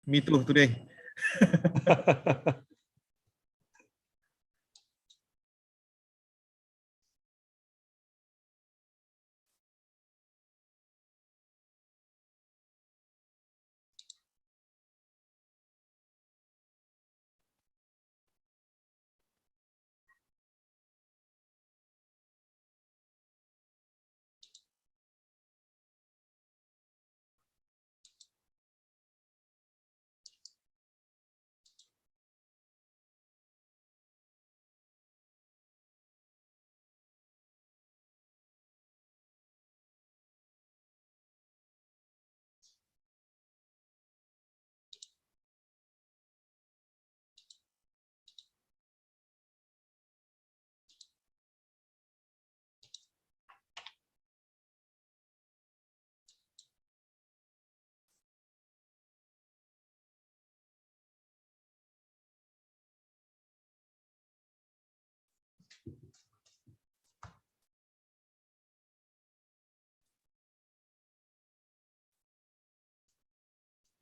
Me too today.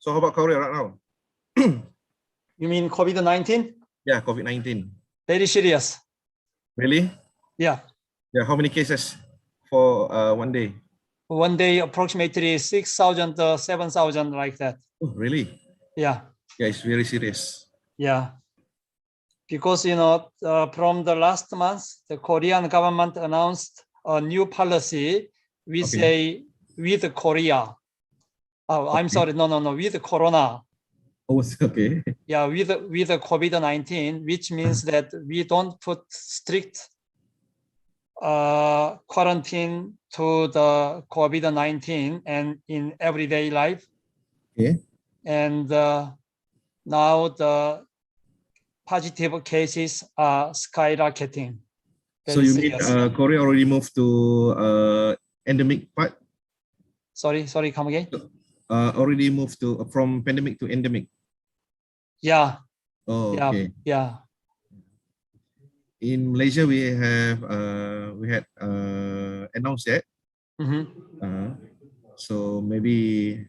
So how about Korea right now? You mean COVID-19? Yeah, COVID-19. Very serious. Really? Yeah. Yeah. How many cases for one day? One day, approximately 6,000, 7,000, like that. Oh, really? Yeah. Yeah, it's very serious. Yeah. Because, from the last month, the Korean government announced a new policy. We say with Korea. Oh, I'm sorry. No. With Corona. Oh, okay. Yeah, with the COVID-19, which means that we don't put strict quarantine to the COVID-19 and in everyday life. Okay. And now the positive cases are skyrocketing. So you mean Korea already moved to endemic part? Sorry, come again. Already moved to from pandemic to endemic. Yeah. Oh, yeah. okay. Yeah. In Malaysia, we had announced that. So maybe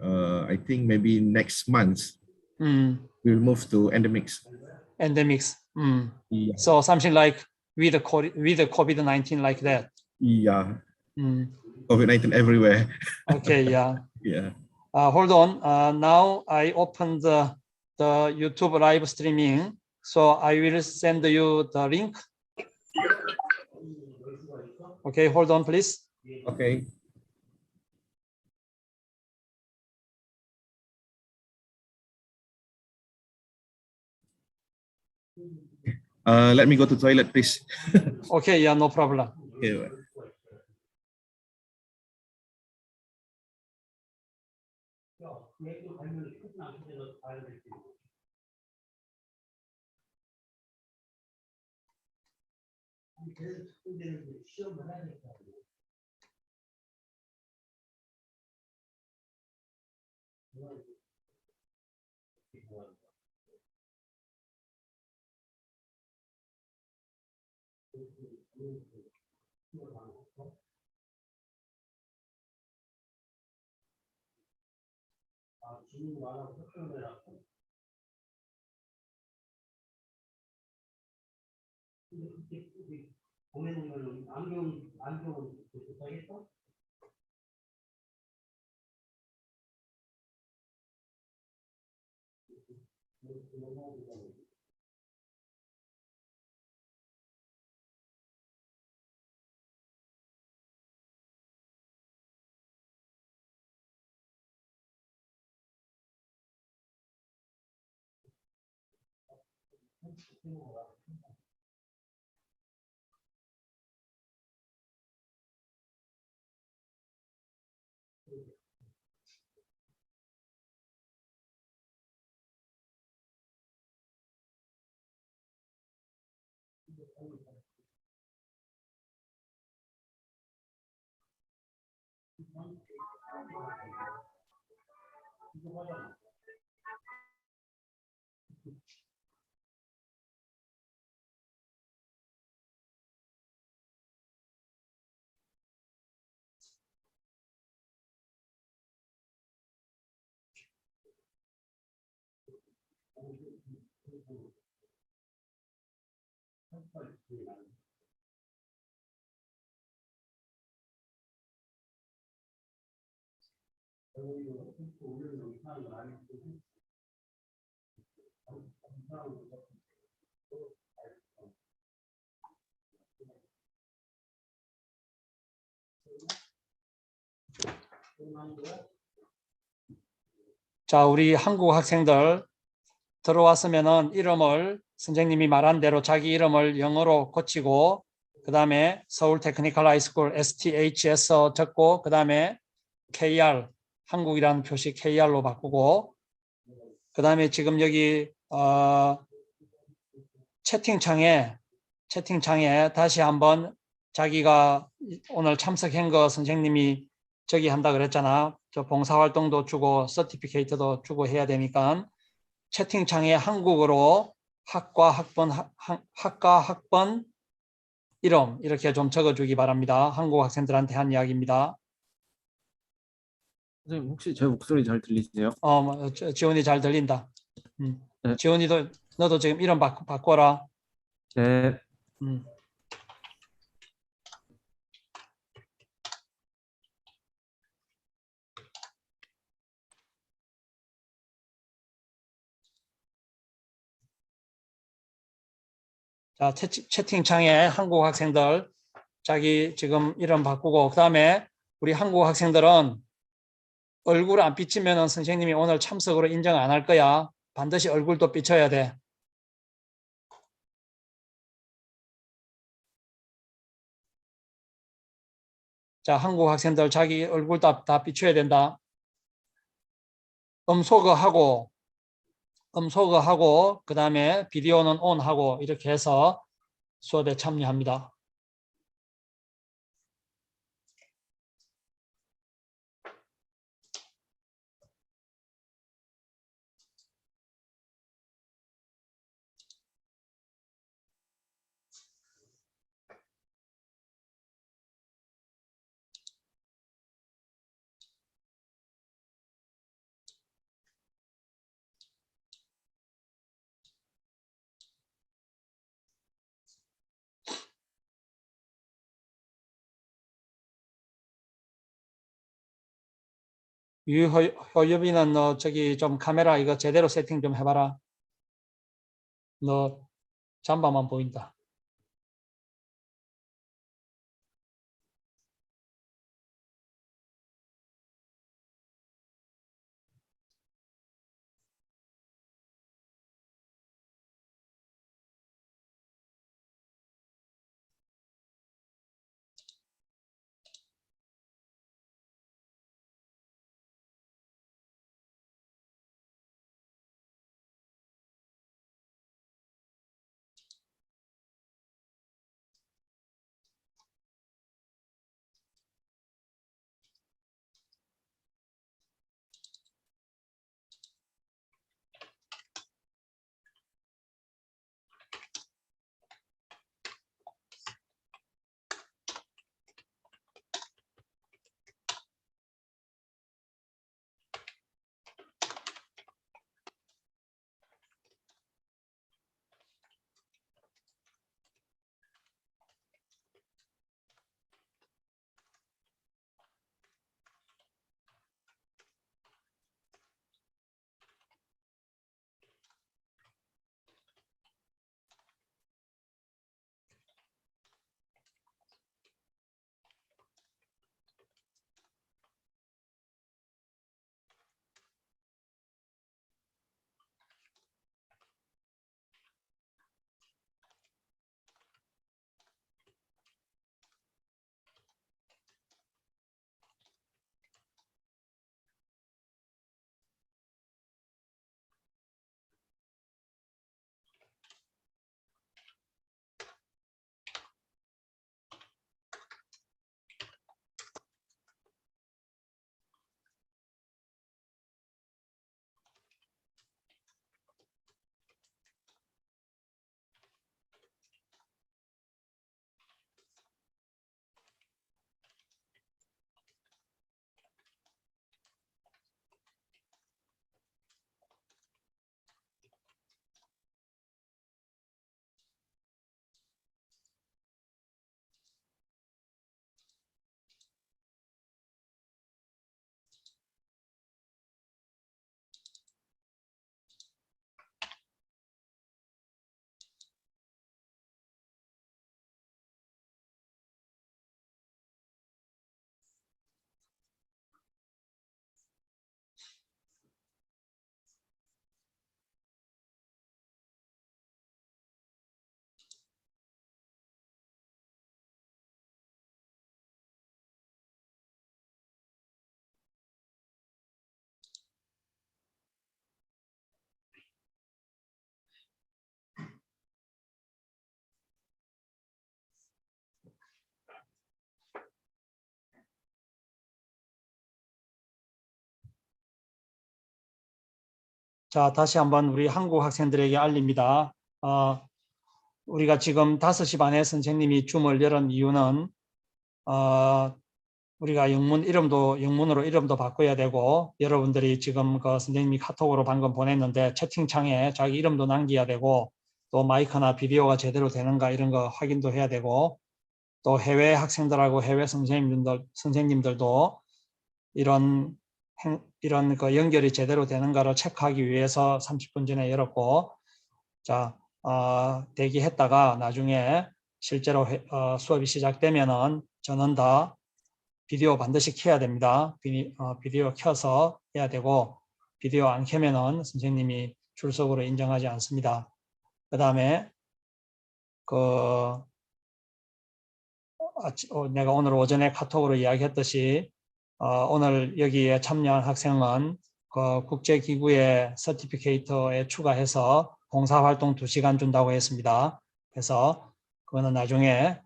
I think maybe next month we'll move to endemics. Endemics. Yeah. So something like with the COVID-19 like that. Yeah. COVID-19 everywhere. Okay. Yeah. Yeah. Hold on. Now I opened the YouTube live streaming. So I will send you the link. Okay, hold on, please. Okay. Let me go to toilet, please. Okay, yeah, no problem. Okay. 자, 우리 한국 학생들 들어왔으면은 이름을 선생님이 말한 대로 자기 이름을 영어로 고치고 그 다음에 서울 테크니컬 하이스쿨 STHS 적고 그 다음에 KR 한국이라는 표시 KR로 바꾸고 그 다음에 지금 여기 채팅창에 다시 한번 자기가 오늘 참석한 거 선생님이 저기 한다 그랬잖아. 저 봉사활동도 주고 서티피케이트도 주고 해야 되니까 채팅창에 한국어로 학과 학번 이름 이렇게 좀 적어주기 바랍니다. 한국 학생들한테 한 이야기입니다. 선생님 혹시 제 목소리 잘 들리세요? 지원이 잘 들린다. 네. 지원이도 너도 지금 이름 바꿔라. 네. 자, 채팅창에 한국 학생들 자기 지금 이름 바꾸고 그 다음에 우리 한국 학생들은 얼굴 안 비치면 선생님이 오늘 참석으로 인정 안 할 거야. 반드시 얼굴도 비춰야 돼. 자, 한국 학생들 자기 얼굴 다 비춰야 된다. 음소거하고 그 다음에 비디오는 온하고 이렇게 해서 수업에 참여합니다. 유효빈은 너 저기 좀 카메라 이거 제대로 세팅 좀 해봐라. 너 잠바만 보인다. 자, 다시 한번 우리 한국 학생들에게 알립니다. 우리가 지금 5시 반에 선생님이 줌을 열은 이유는 우리가 영문으로 이름도 바꿔야 되고, 여러분들이 지금 그 선생님이 카톡으로 방금 보냈는데 채팅창에 자기 이름도 남겨야 되고, 또 마이크나 비디오가 제대로 되는가 이런 거 확인도 해야 되고, 또 해외 학생들하고 해외 선생님들도 이런 그 연결이 제대로 되는가를 체크하기 위해서 30분 전에 열었고, 자, 대기했다가 나중에 실제로 수업이 시작되면은 저는 다 비디오 반드시 켜야 됩니다. 비디오 켜서 해야 되고, 비디오 안 켜면은 선생님이 출석으로 인정하지 않습니다. 그 다음에 내가 오늘 오전에 카톡으로 이야기했듯이 오늘 여기에 참여한 학생은 그 국제기구의 서티피케이터에 추가해서 봉사활동 2시간 준다고 했습니다. 그래서 그거는 나중에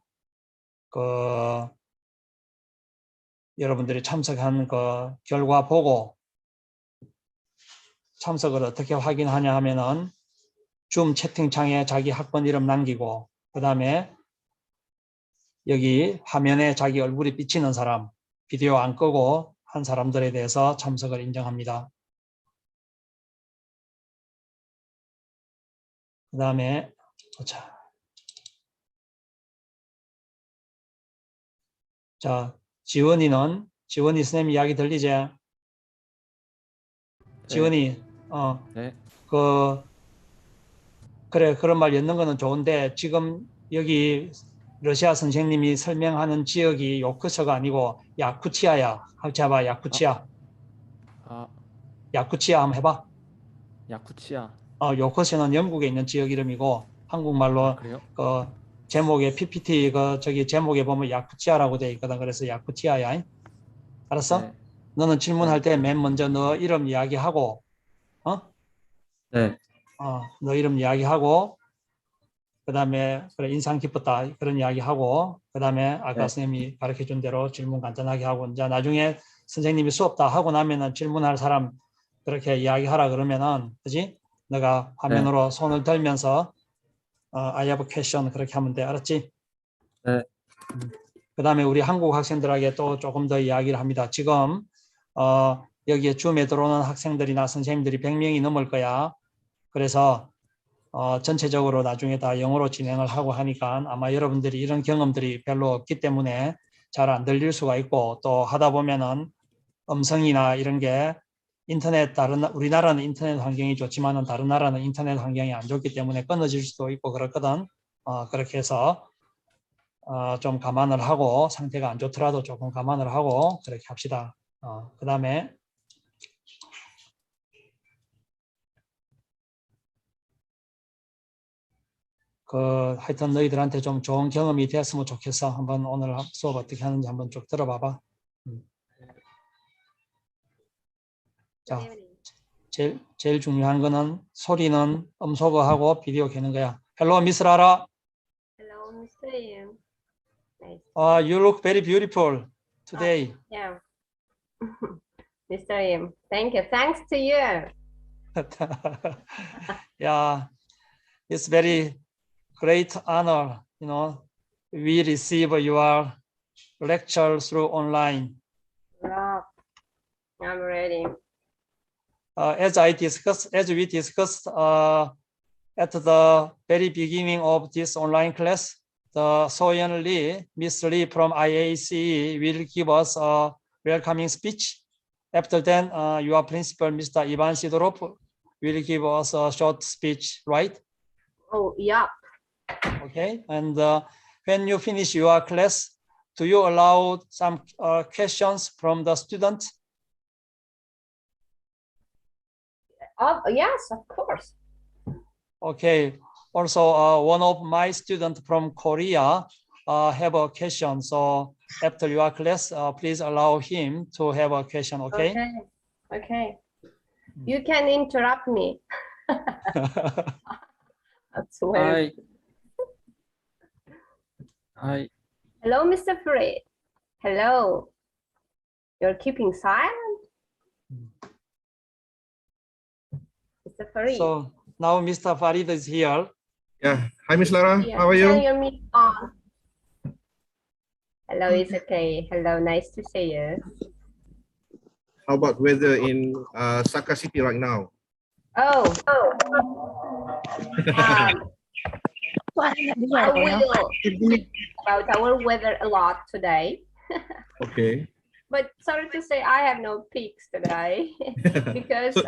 여러분들이 참석한 그 결과 보고 참석을 어떻게 확인하냐 하면은 줌 채팅창에 자기 학번 이름 남기고, 그 다음에 여기 화면에 자기 얼굴이 비치는 사람, 비디오 안 끄고 한 사람들에 대해서 참석을 인정합니다. 그 다음에 자, 지원이 선생님 이야기 들리지? 네. 지원이 네. 그래, 그런 말 였는 거는 좋은데, 지금 여기 러시아 선생님이 설명하는 지역이 요크셔가 아니고 야쿠치아야. 같이 해봐. 야쿠치아. 야쿠치아 한번 해봐. 야쿠치아. 요크셔는 영국에 있는 지역 이름이고, 한국말로 그래요? 그 제목에 PPT 저기 제목에 보면 야쿠치아라고 돼 있거든. 그래서 야쿠치아야. 알았어? 네. 너는 질문할 때 맨 먼저 너 이름 이야기하고, 네. 너 이름 이야기하고, 그 다음에 그래 인상 깊었다 그런 이야기하고, 그 다음에 아까 네. 선생님이 가르쳐준 대로 질문 간단하게 하고, 이제 나중에 선생님이 수업 다 하고 나면은 질문할 사람 그렇게 이야기하라 그러면은, 그지? 너가 화면으로 손을 들면서 I have a question 그렇게 하면 돼. 알았지? 네. 그 다음에 우리 한국 학생들에게 또 조금 더 이야기를 합니다. 지금 여기에 줌에 들어오는 학생들이나 선생님들이 100명이 넘을 거야. 그래서 전체적으로 나중에 다 영어로 진행을 하고 하니까 아마 여러분들이 이런 경험들이 별로 없기 때문에 잘 안 들릴 수가 있고, 또 하다 보면은 음성이나 이런 게 우리나라는 인터넷 환경이 좋지만은 다른 나라는 인터넷 환경이 안 좋기 때문에 끊어질 수도 있고 그렇거든. 그렇게 해서 좀 감안을 하고, 상태가 안 좋더라도 조금 감안을 하고 그렇게 합시다. 그 다음에 하여튼 너희들한테 좀 좋은 경험이 됐으면 좋겠어. 한번 오늘 수업 어떻게 하는지 한번 쭉 들어봐봐. 자, 제일 중요한 거는 소리는 음소거하고 비디오 켜는 거야. Hello, Miss Lara. Hello, Mr. Ian. Nice. You look very beautiful today. Yeah. Mr. Ian, thank you. Thanks to you. Yeah, it's very great honor. We receive your lecture through online. Rock. I'm ready. As we discussed at the very beginning of this online class, the Soyeon Lee, Miss Lee from IAC will give us a welcoming speech. After then, your principal, Mr. Ivan Sidorov, will give us a short speech, right? Oh, yeah. Okay, and when you finish your class, do you allow some questions from the students? Oh, yes, of course. Okay. Also, one of my students from Korea have a question. So after your class, please allow him to have a question. Okay. Okay. You can interrupt me. That's weird. Hi. Hello, Mr. Fred. Hello. You're keeping silent? Mr. Farid. So now Mr. Farid is here. Yeah. Hi, Miss Lara. Yeah, How are turn you? your mic on. Hello, it's okay. Hello, nice to see you. How about weather in Saka City right now? Oh, I will speak about our weather a lot today. Okay. But sorry to say, I have no peaks today because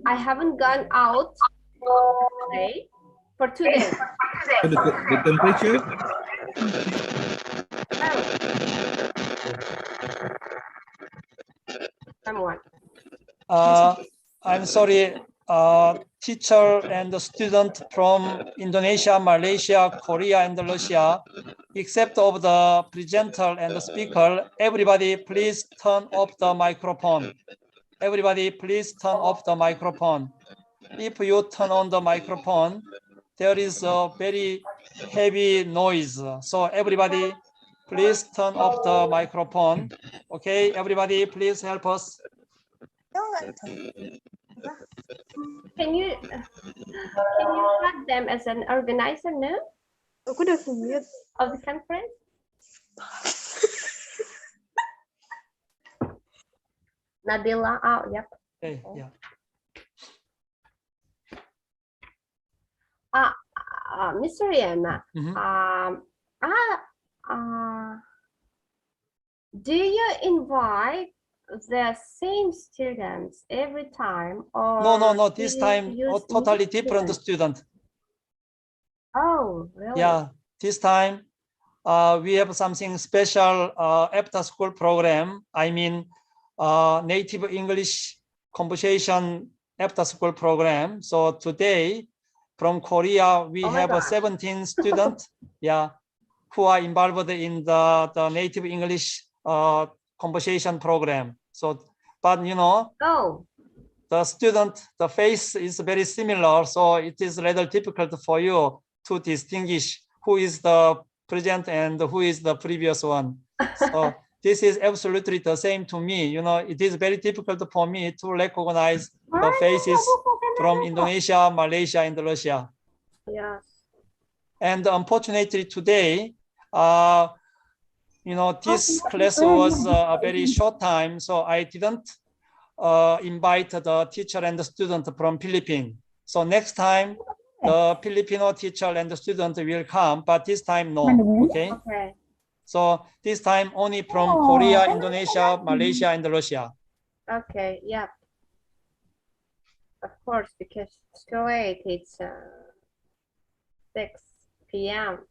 I haven't gone out today for 2 days. So the temperature? Oh. Someone. I'm sorry, teacher and the student from Indonesia, Malaysia, Korea, and Russia, except of the presenter and the speaker, everybody please turn off the microphone. Everybody please turn off the microphone. If you turn on the microphone, there is a very heavy noise. So everybody please turn off the microphone. Okay, everybody please help us. Can you have them as an organizer now of the conference? Nabila, oh, yep. Okay, yeah. Mr. Rihanna, do you invite the same students every time, or No. This time, totally different student. Oh, really? Yeah, this time we have something special after school program. I mean, native English conversation after school program. So today, from Korea, we have 17 students, yeah, who are involved in the native English conversation program. So, but you know, the student, the face is very similar, so it is rather difficult for you to distinguish who is the present and who is the previous one. So this is absolutely the same to me. You know, it is very difficult for me to recognize the faces from Indonesia, Malaysia, and Russia. Yes. And unfortunately today, you know, this class was a very short time, so I didn't invite the teacher and the student from Philippines. So next time, the Filipino teacher and the student will come, but this time no. Okay. Okay. So this time only from Korea, Indonesia, Malaysia, and Russia. Okay. Yeah. Of course, because it's too late. It's 6 p.m.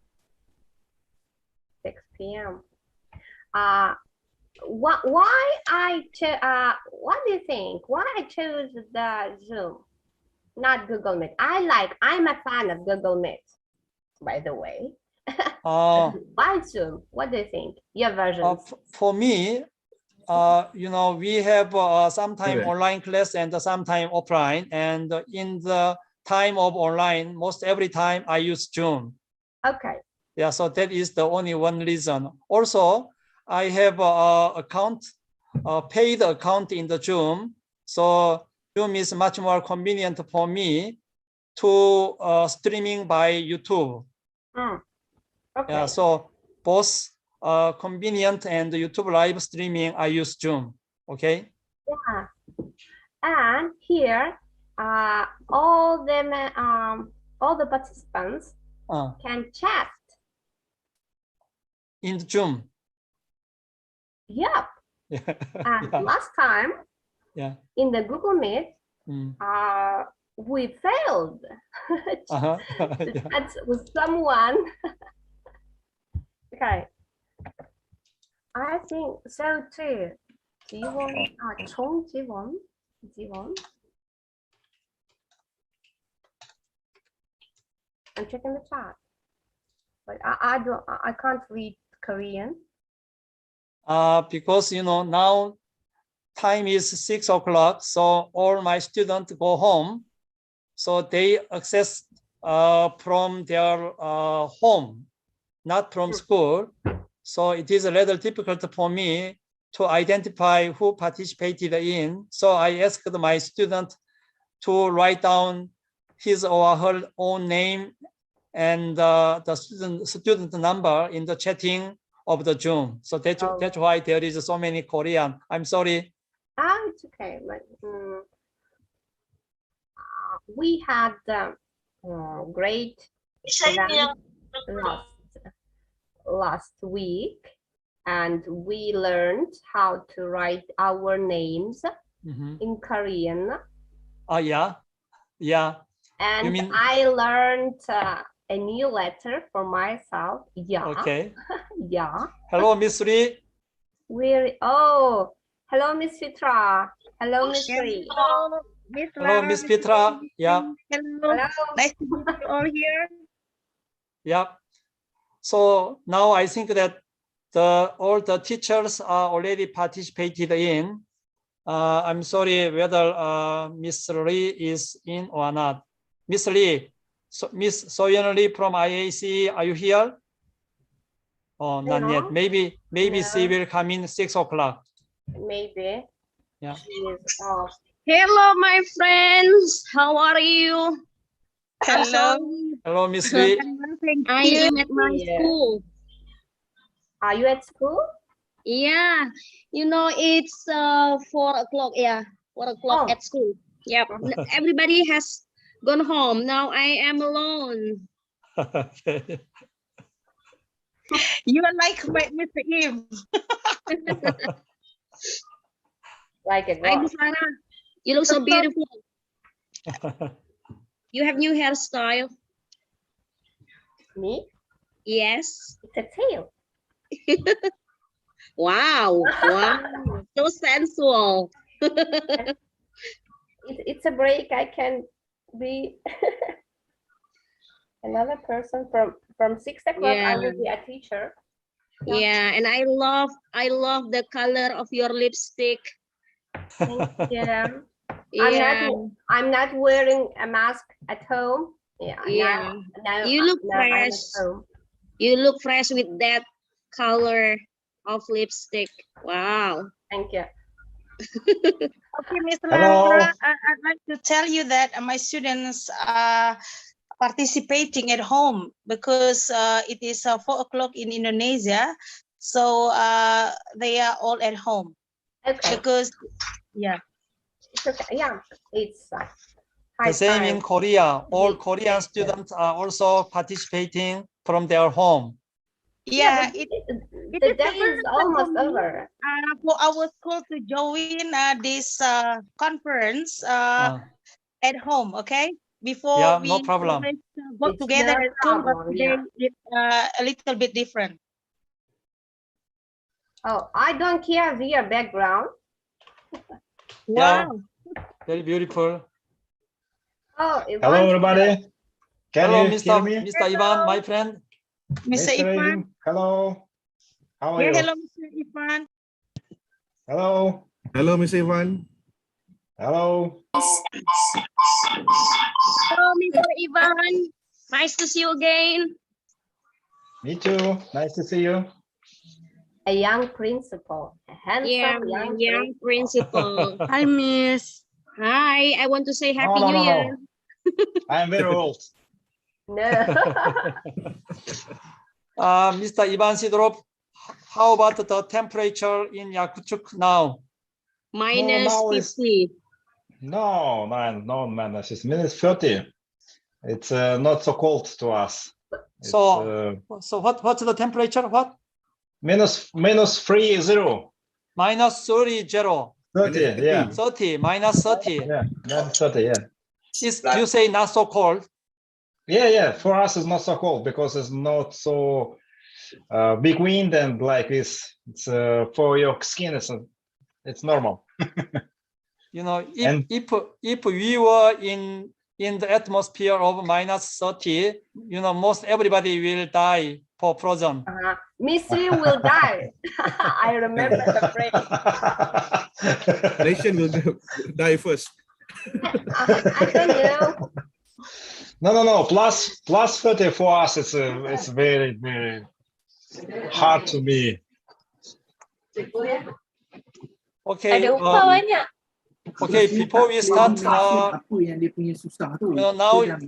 6 p.m. What do you think? Why I chose the Zoom, not Google Meet? I'm a fan of Google Meet, by the way. Why Zoom? What do you think? Your version? For me, you know, we have sometime online class and sometime offline. And in the time of online, most every time I use Zoom. Okay. Yeah, so that is the only one reason. Also, I have a account, paid account in the Zoom. So Zoom is much more convenient for me to streaming by YouTube. Okay. Yeah, so both convenient and YouTube live streaming, I use Zoom. Okay. Yeah. And here, all the participants can chat in Zoom. Yep. And last time, in the Google Meet, we failed to chat with someone. Okay. I think so too. 지원. I'm checking the chat, but I can't read Korean. Because you know now time is 6 o'clock, so all my students go home, so they access from their home, not from school. So it is rather difficult for me to identify who participated in. So I asked my student to write down his or her own name and the student number in the chatting of the Zoom. So that's why there is so many Korean. I'm sorry. It's okay. But, we had great event last week, and we learned how to write our names in Korean. Oh, yeah. Yeah. And I learned a new letter for myself. Yeah. Okay. Yeah. Hello, Miss Lee. Hello, Miss Fitra. Hello, Miss Lee. Hello, Miss Hello, Lara, Miss Petra. Yeah. Hello. Nice to meet you all here. Yeah. So now I think that all the teachers are already participated in. I'm sorry whether Miss Lee is in or not. Miss Lee, Miss Soyeon Lee from IAC, are you here? Oh, not yet. Maybe she will come in 6 o'clock. Maybe. Yeah. Hello, my friends. How are you? Hello. Hello, Miss Lee. I am at my school. Are you at school? Yeah. You know, it's 4 o'clock. Yeah, 4 o'clock at school. Yep. Everybody has gone home. Now I am alone. Okay. You are like Mr. Eve. Like it. Hi, Miss Lara. You look so beautiful. You have new hairstyle. Me? Yes. It's a tail. Wow. Wow. So sensual. It's a break. I can be another person from 6 o'clock. I will be a teacher. Yeah, and I love the color of your lipstick. Yeah. Yeah. I'm not wearing a mask at home. Yeah. Yeah. Now You look now I'm fresh. at home. You look fresh with that color of lipstick. Wow. Thank you. Okay, Miss Lara, I'd like to tell you that my students are participating at home because it is 4 o'clock in Indonesia. So they are all at home. Okay. Because, yeah. It's okay. Yeah. It's the same in Korea. All Korean students are also participating from their home. Yeah, the day is almost over. For our school to join this conference at home, okay? Before we no problem. work together at school, but today it's a little bit different. Oh, I don't care your background. Wow. Very beautiful. Oh, hello, everybody. Can hello, you hear me? Mr. Ivan, my friend. Mr. Ivan. Hello. How are you? Hello, Mr. Ivan. Hello. Hello, Mr. Ivan. Hello. Hello, Mr. Ivan. Nice to see you again. Me too. Nice to see you. A young principal. A handsome young principal. Hi, Miss. Hi, I want to say Happy New Year. I'm very old. No. Mr. Ivan Sidorov, how about the temperature in Yakutsk now? Minus 50. No, man, it's minus 30. It's not so cold to us. So what's the temperature? What? Minus 30. Minus 30. 30, yeah. 30, minus 30. Yeah, minus 30, yeah. You say not so cold? Yeah. For us, it's not so cold because it's not so big wind and like this. It's for your skin. It's normal. You know, if we were in the atmosphere of minus 30, you know, most everybody will die for frozen. Miss Lee will die. I remember the phrase. Nation will die first. I don't know. No. Plus 30 for us. It's very, very hard to me. Okay. Okay, before we start, now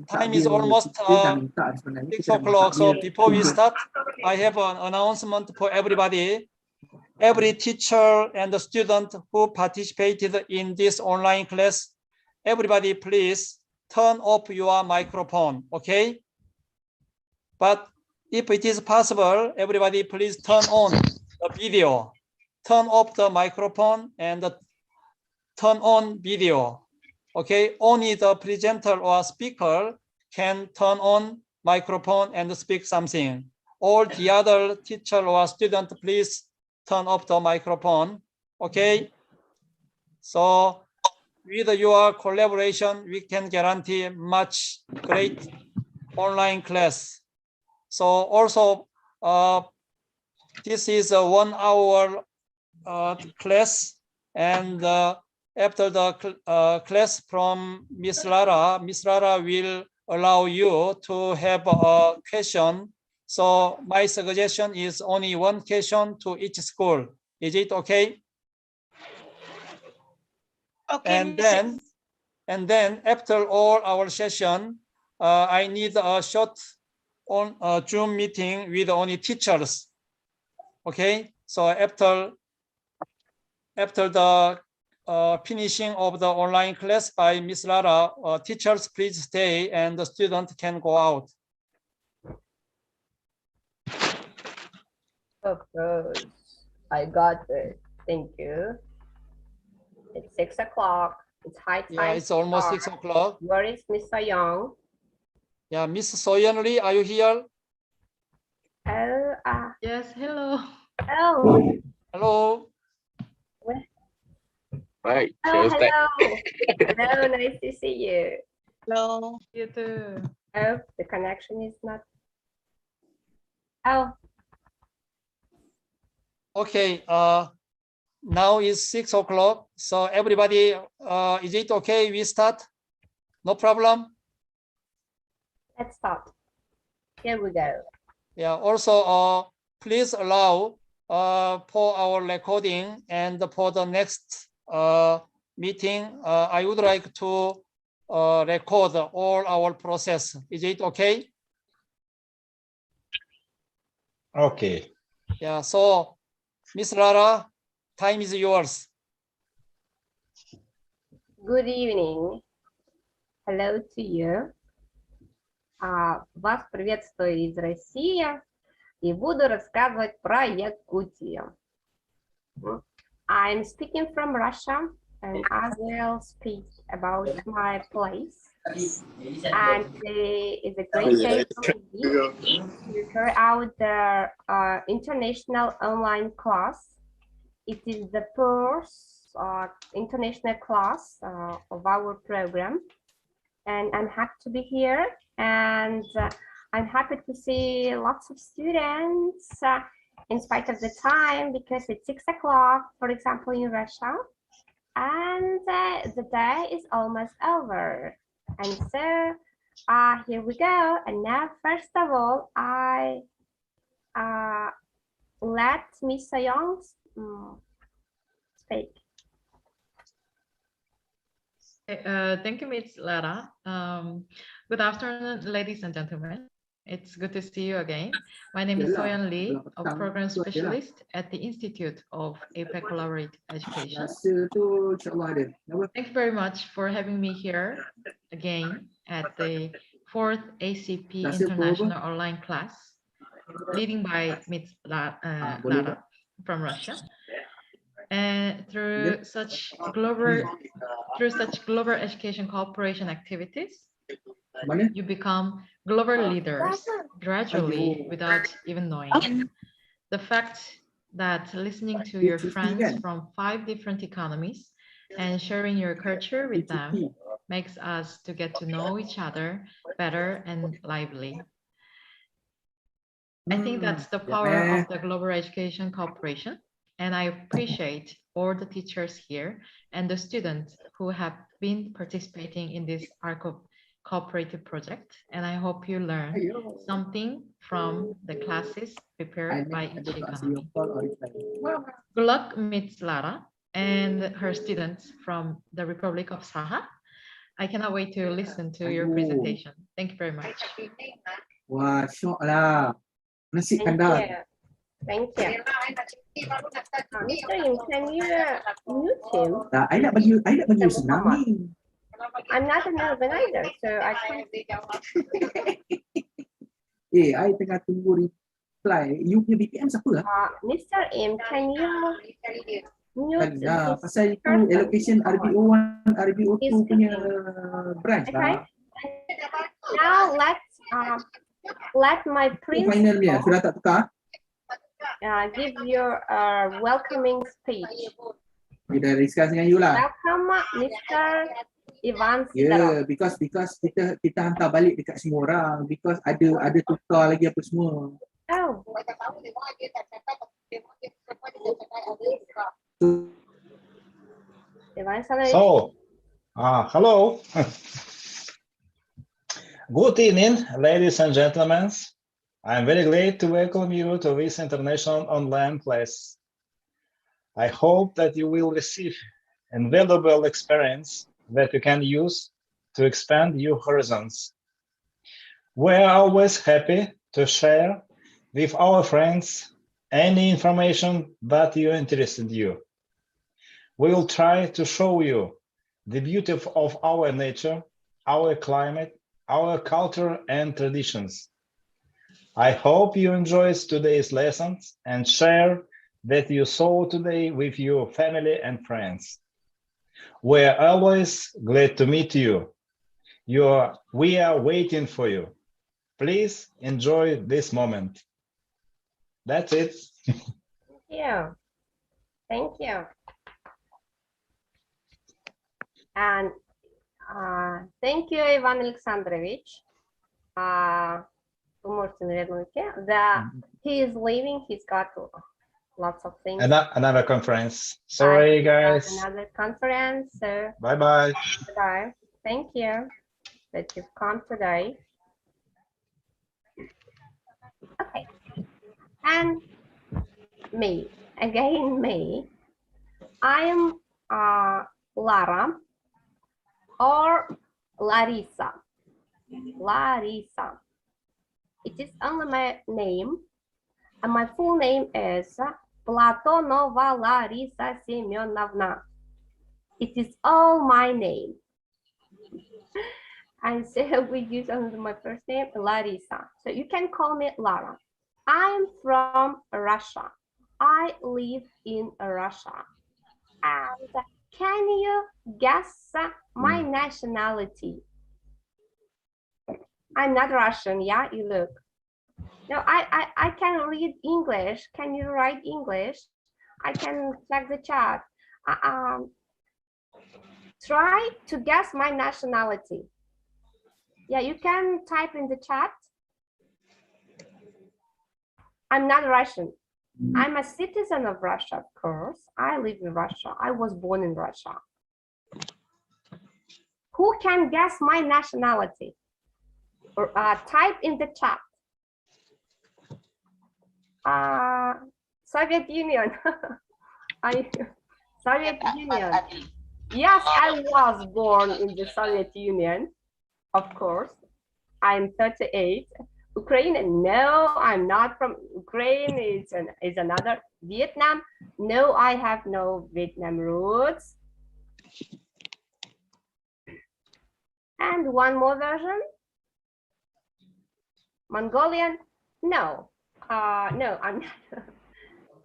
time is almost 6 o'clock. So before we start, I have an announcement for everybody. Every teacher and the student who participated in this online class, everybody please turn off your microphone, okay? But if it is possible, everybody please turn on the video, turn off the microphone and turn on video, okay? Only the presenter or speaker can turn on microphone and speak something. All the other teacher or student, please turn off the microphone, okay? So with your collaboration, we can guarantee much great online class. So also, this is a 1 hour class, and after the class from Miss Lara will allow you to have a question. So my suggestion is only one question to each school. Is it okay? Okay. And then after all our session, I need a short Zoom meeting with only teachers. Okay, so after the finishing of the online class by Miss Lara, teachers please stay and the student can go out. Of course, I got it. Thank you. It's 6 o'clock. It's high time. Yeah, it's almost 6 o'clock. Where is Miss Young? Yeah, Miss Soyeon Lee, are you here? Oh, yes, hello. Oh. Hello. Right. Oh, hello. Hello, nice to see you. Hello. You too. Oh, the connection is not. Oh. Okay, now is 6 o'clock. So everybody, is it okay we start? No problem? Let's start. Here we go. Yeah, also, please allow for our recording and for the next meeting, I would like to record all our process. Is it okay? Okay. Yeah, so Miss Lara, time is yours. Good evening. Hello to you. Вас приветствую из России и буду рассказывать про Якутию. I'm speaking from Russia and I will speak about my place. And today is a great day for me to carry out the international online class. It is the first international class of our program. And I'm happy to be here, and I'm happy to see lots of students in spite of the time, because it's 6 o'clock, for example, in Russia, and the day is almost over. And so here we go. And now, first of all, I let Miss Young speak. Thank you, Ms. Lara. Good afternoon, ladies and gentlemen. It's good to see you again. My name is Soyeon Lee, a program specialist at the Institute of APEC Collaborative Education. Thanks very much for having me here again at the 4th ACP International Online Class, leading by Ms. Lara from Russia. And through such global education cooperation activities, you become global leaders gradually without even knowing. The fact that listening to your friends from 5 different economies and sharing your culture with them makes us to get to know each other better and lively. I think that's the power of the global education cooperation. And I appreciate all the teachers here and the students who have been participating in this cooperative project. And I hope you learn something from the classes prepared by each economy. Good luck, Ms. Lara. and her students from the Republic of Saha. I cannot wait to listen to your presentation. Thank you very much. Wah, syok lah. Nasi kandar. Thank you. Mr. Im, can you mute him? I nak bagi you senang ni. I'm not an organizer, so I can't. I tengah tunggu reply. You punya BPM siapa lah? Mr. Im, can you mute this pasal itu allocation RBO1, RBO2 punya branch lah. Now let my principal Final ni sudah tak tukar? Give your welcoming speech. Kita discuss dengan you lah. Welcome, Mr. Ivan. Yeah, because kita hantar balik dekat semua orang because ada tukar lagi apa semua. Oh. So, hello. Good evening, ladies and gentlemen. I'm very glad to welcome you to this international online class. I hope that you will receive an invaluable experience that you can use to expand your horizons. We are always happy to share with our friends any information that you interested you. We will try to show you the beauty of our nature, our climate, our culture and traditions. I hope you enjoyed today's lessons and share that you saw today with your family and friends. We are always glad to meet you. We are waiting for you. Please enjoy this moment. That's it. Yeah. Thank you. And thank you, Ivan Alexandrovich. He is leaving. He's got lots of things. Another conference. Sorry, guys. Another conference. So bye-bye. Bye. Thank you that you've come today. Okay. And me, again me. I am Lara or Larissa. Larissa. It is only my name, and my full name is Platonova Larissa Semyonovna. It is all my name. And so we use only my first name, Larissa. So you can call me Lara. I am from Russia. I live in Russia. And can you guess my nationality? I'm not Russian, yeah, you look. No, I can read English. Can you write English? I can check the chat. Try to guess my nationality. Yeah, you can type in the chat. I'm not Russian. I'm a citizen of Russia, of course. I live in Russia. I was born in Russia. Who can guess my nationality? Or type in the chat. Soviet Union. Soviet Union. Yes, I was born in the Soviet Union, of course. I'm 38. Ukraine, no, I'm not from Ukraine. It's another. Vietnam, no, I have no Vietnam roots. And one more version. Mongolian, no. No, I'm not.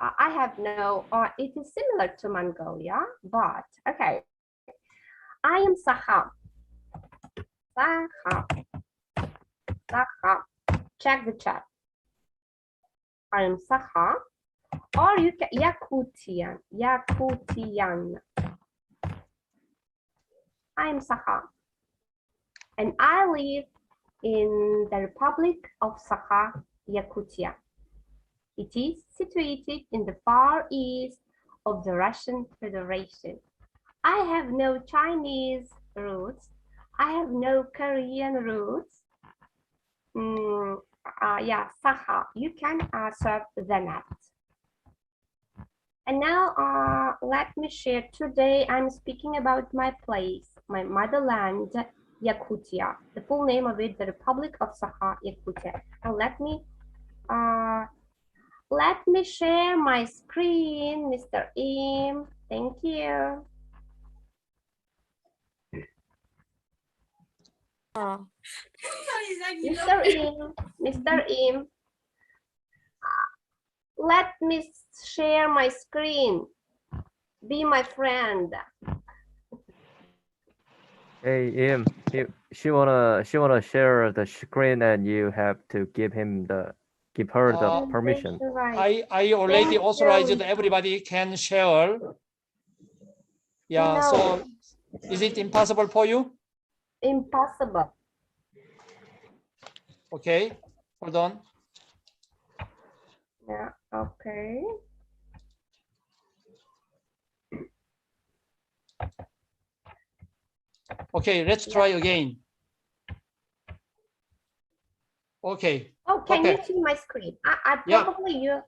I have no, it is similar to Mongolia, but okay. I am Saha. Saha. Saha. Check the chat. I am Saha. Or you can Yakutian. Yakutian. I am Saha. And I live in the Republic of Sakha, Yakutia. It is situated in the far east of the Russian Federation. I have no Chinese roots. I have no Korean roots. Yeah, Sakha, you can search the net. And now let me share. Today I'm speaking about my place, my motherland, Yakutia. The full name of it, the Republic of Sakha, Yakutia. And let me share my screen, Mr. Im. Thank you. Mr. Im, let me share my screen. Be my friend. Hey, Im, she wanna share the screen, and you have to give her the permission. I already authorized everybody can share. Yeah, no. So is it impossible for you? Impossible. Okay, hold on. Yeah, okay. Okay, let's try again. Okay. Oh, can you see my screen? I probably you're.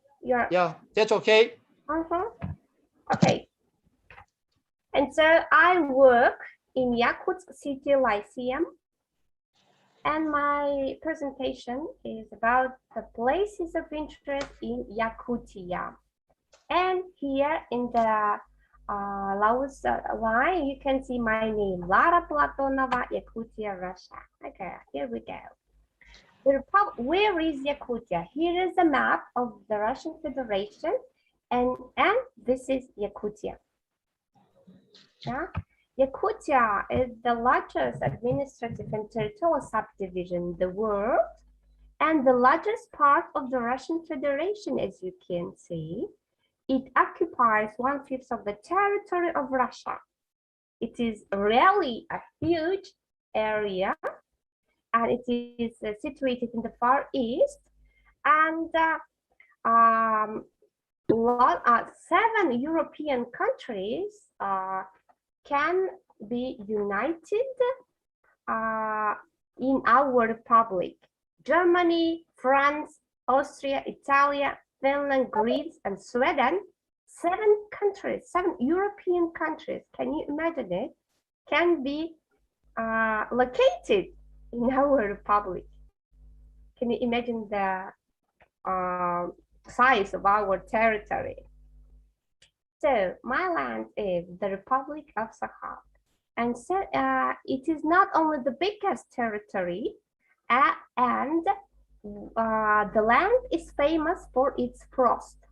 Yeah, that's okay. Okay. And so I work in Yakutsk City Lyceum, and my presentation is about the places of interest in Yakutia. And here in the Laos line, you can see my name, Lara Platonova, Yakutia, Russia. Okay, here we go. Where is Yakutia? Here is a map of the Russian Federation, and this is Yakutia. Yeah? Yakutia is the largest administrative and territorial subdivision in the world, and the largest part of the Russian Federation, as you can see. It occupies 1/5 of the territory of Russia. It is really a huge area, and it is situated in the Far East, and 7 European countries can be united in our republic. Germany, France, Austria, Italy, Finland, Greece, and Sweden. 7 countries, 7 European countries, can you imagine it, can be located in our republic. Can you imagine the size of our territory? So my land is the Republic of Sakha. And so it is not only the biggest territory, and the land is famous for its frost.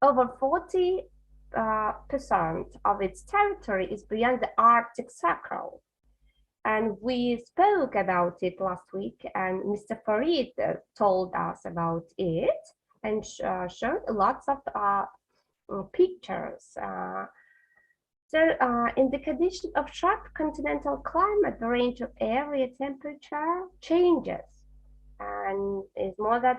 Over 40% of its territory is beyond the Arctic Circle. And we spoke about it last week, and Mr. Farid told us about it and showed lots of pictures. In the condition of sharp continental climate, the range of area temperature changes and is more than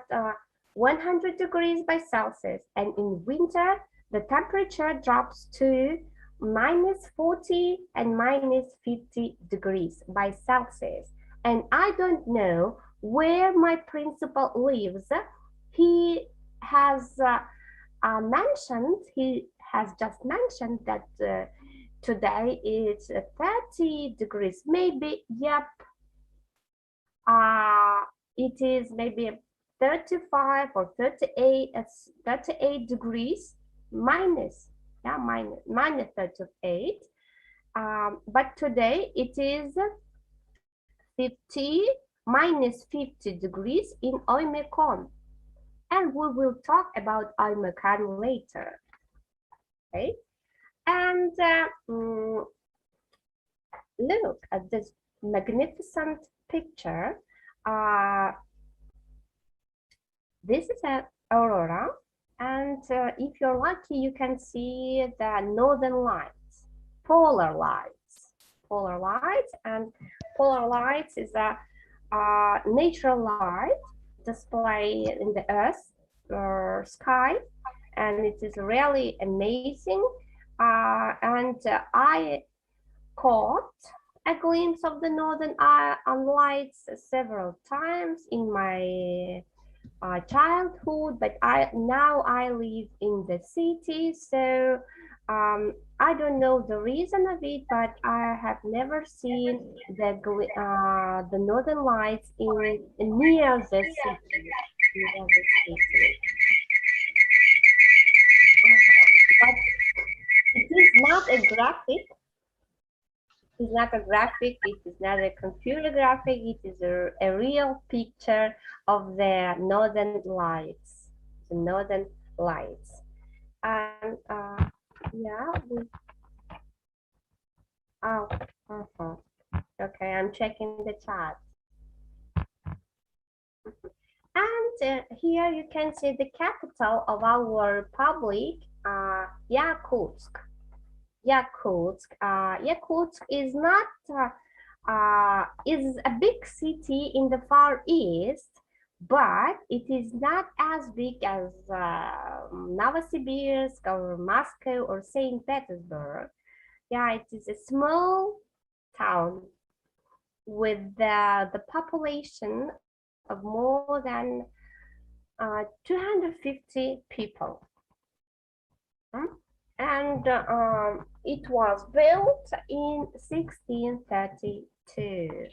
100 degrees by Celsius. And in winter, the temperature drops to -40 and -50 degrees by Celsius. And I don't know where my principal lives. He has just mentioned that today it's 30 degrees. Maybe, yep. It is maybe 35 or 38 degrees minus 38. But today it is -50 degrees in Oymyakon. And we will talk about Oymyakon later. Okay. And look at this magnificent picture. This is an aurora, and if you're lucky, you can see the northern lights, polar lights. And polar lights is a natural light displayed in the earth or sky, and it is really amazing. And I caught a glimpse of the northern lights several times in my childhood, but now I live in the city, so I don't know the reason of it, but I have never seen the northern lights in near the city. Near the city. But it is not a graphic. It is not a graphic. It is not a computer graphic. It is a real picture of the northern lights. The northern lights. And yeah, oh, okay, I'm checking the chat. And here you can see the capital of our republic, Yakutsk. Yakutsk is not is a big city in the Far East, but it is not as big as Novosibirsk or Moscow or St. Petersburg. Yeah, it is a small town with the population of more than 250 people. And it was built in 1632.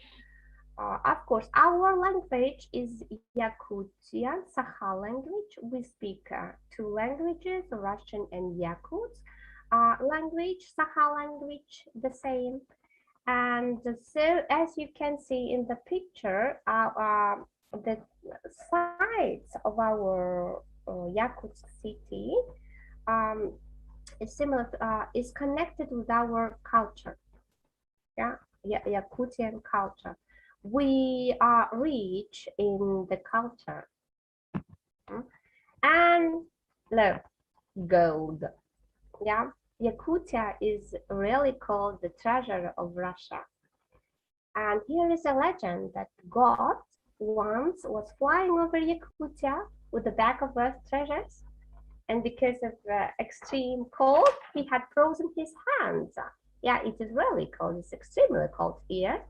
Of course, our language is Yakutian, Sakha language. We speak two languages, Russian and Yakutsk language, Sakha language, the same. And so, as you can see in the picture, the sides of our Yakutsk city is similar, is connected with our culture. Yeah, Yakutian culture. We are rich in the culture. And look, gold. Yeah, Yakutia is really called the treasure of Russia. And here is a legend that God once was flying over Yakutia with the bag of earth treasures. And because of extreme cold, he had frozen his hands. Yeah, it is really cold. It's extremely cold here.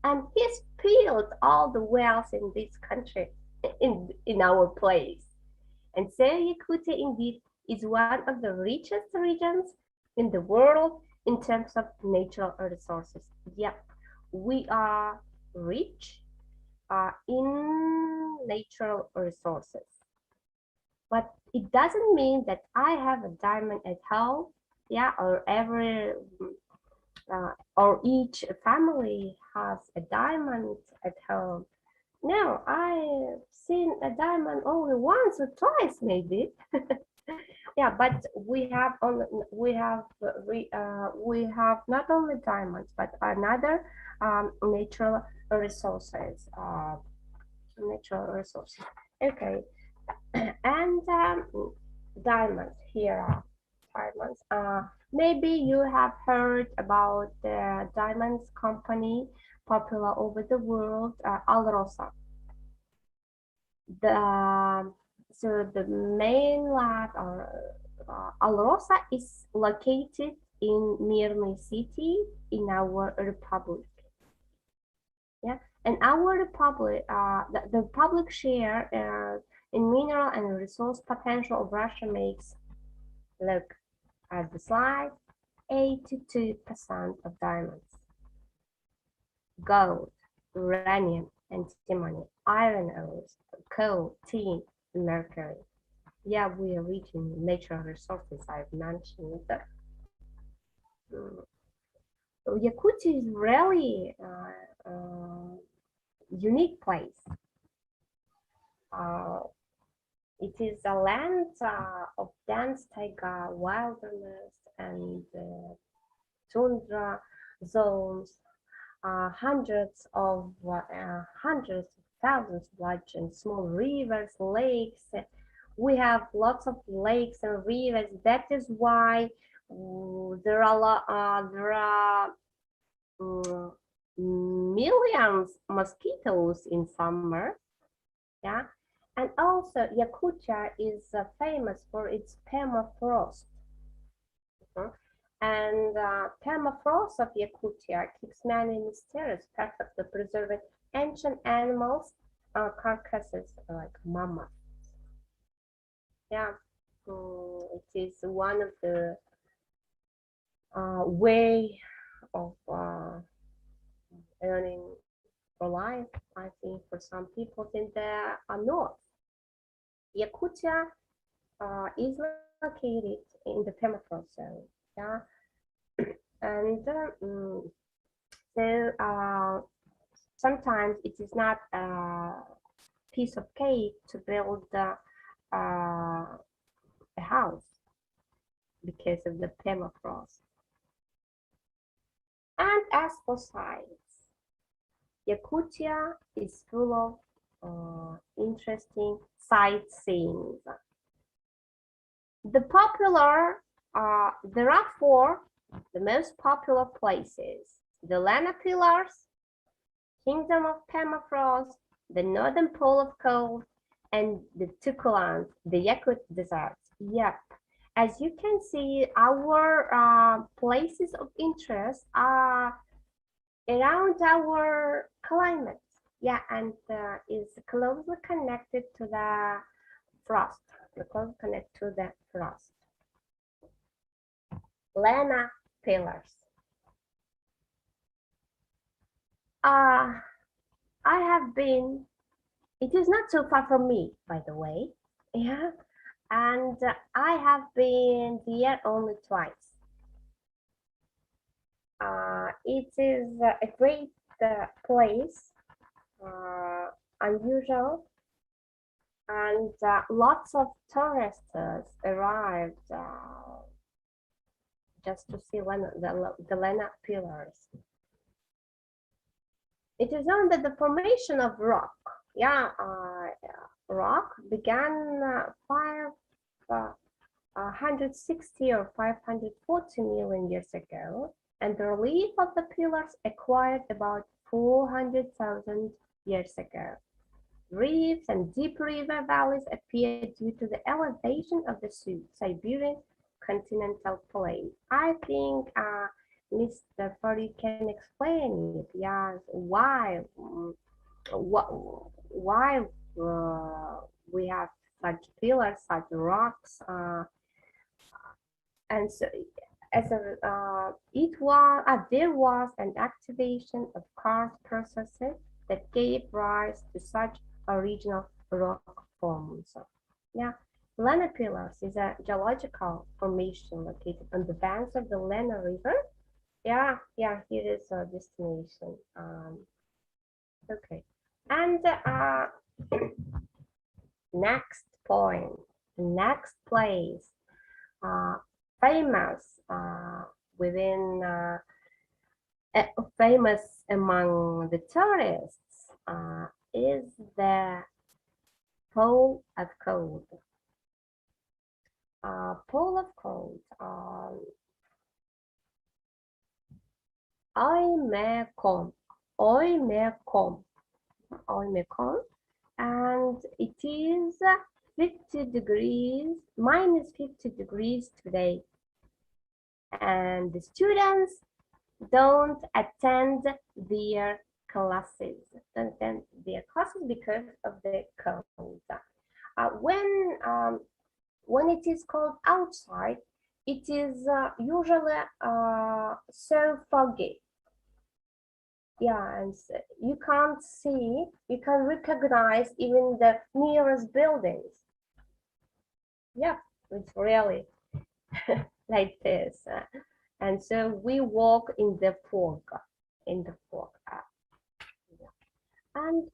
And he spilled all the wealth in this country, in our place. And so Yakutia indeed is one of the richest regions in the world in terms of natural resources. Yeah, we are rich in natural resources. But it doesn't mean that I have a diamond at home, yeah, or or each family has a diamond at home. No, I've seen a diamond only once or twice, maybe. Yeah, but we have not only diamonds, but another natural resources. Okay. And diamonds, here are diamonds. Maybe you have heard about the diamonds company popular over the world, Alrosa. So the main lab, Alrosa, is located in Mirny city in our republic. Yeah, and our republic, the public share in mineral and resource potential of Russia makes, look at the slide, 82% of diamonds, gold, uranium, antimony, iron ores, coal, tin, mercury. Yeah, we are rich in natural resources, I've mentioned. Yakutia is really unique place. It is a land of dense taiga, wilderness, and tundra zones. Hundreds of thousands of large and small rivers, lakes. We have lots of lakes and rivers. That is why there are millions mosquitoes in summer. Yeah, and also Yakutia is famous for its permafrost. And permafrost of Yakutia keeps many mysterious, perfectly preserved ancient animals carcasses like mammoth. Yeah, it is one of the way of earning for life, I think, for some people in the north. Yakutia is located in the permafrost zone. Yeah, and so sometimes it is not a piece of cake to build a house because of the permafrost. And as for sites, Yakutia is full of interesting sightseeing. There are four, the most popular places: the Lena Pillars, Kingdom of Permafrost, the Northern Pole of Cold, and the Tukuland, the Yakut deserts. Yep. As you can see, our places of interest are around our climate. Yeah, and is closely connected to the frost. Closely connected to the frost. Lena Pillars. I have been. It is not so far from me, by the way. Yeah, and I have been there only twice. It is a great place, unusual, and lots of tourists arrived just to see the Lena Pillars. It is known that the formation of rock, rock began 560 or 540 million years ago, and the relief of the pillars acquired about 400,000 years ago. Reefs and deep river valleys appeared due to the elevation of the Siberian continental plate. I think Mr. Furry can explain it. Yes, why we have such pillars, such rocks, and so there was an activation of karst processes that gave rise to such original rock forms. Yeah, Lena Pillars is a geological formation located on the banks of the Lena River. Yeah, here is a destination. Okay, and next point, next place, famous famous among the tourists is the Pole of Cold. Pole of Cold. Oymekon, and it is 50 degrees, minus 50 degrees today. And the students don't attend their classes, because of the cold. When it is cold outside, it is usually so foggy. Yeah, and so you can't see, you can recognize even the nearest buildings. Yeah, it's really like this. And so we walk in the fog, And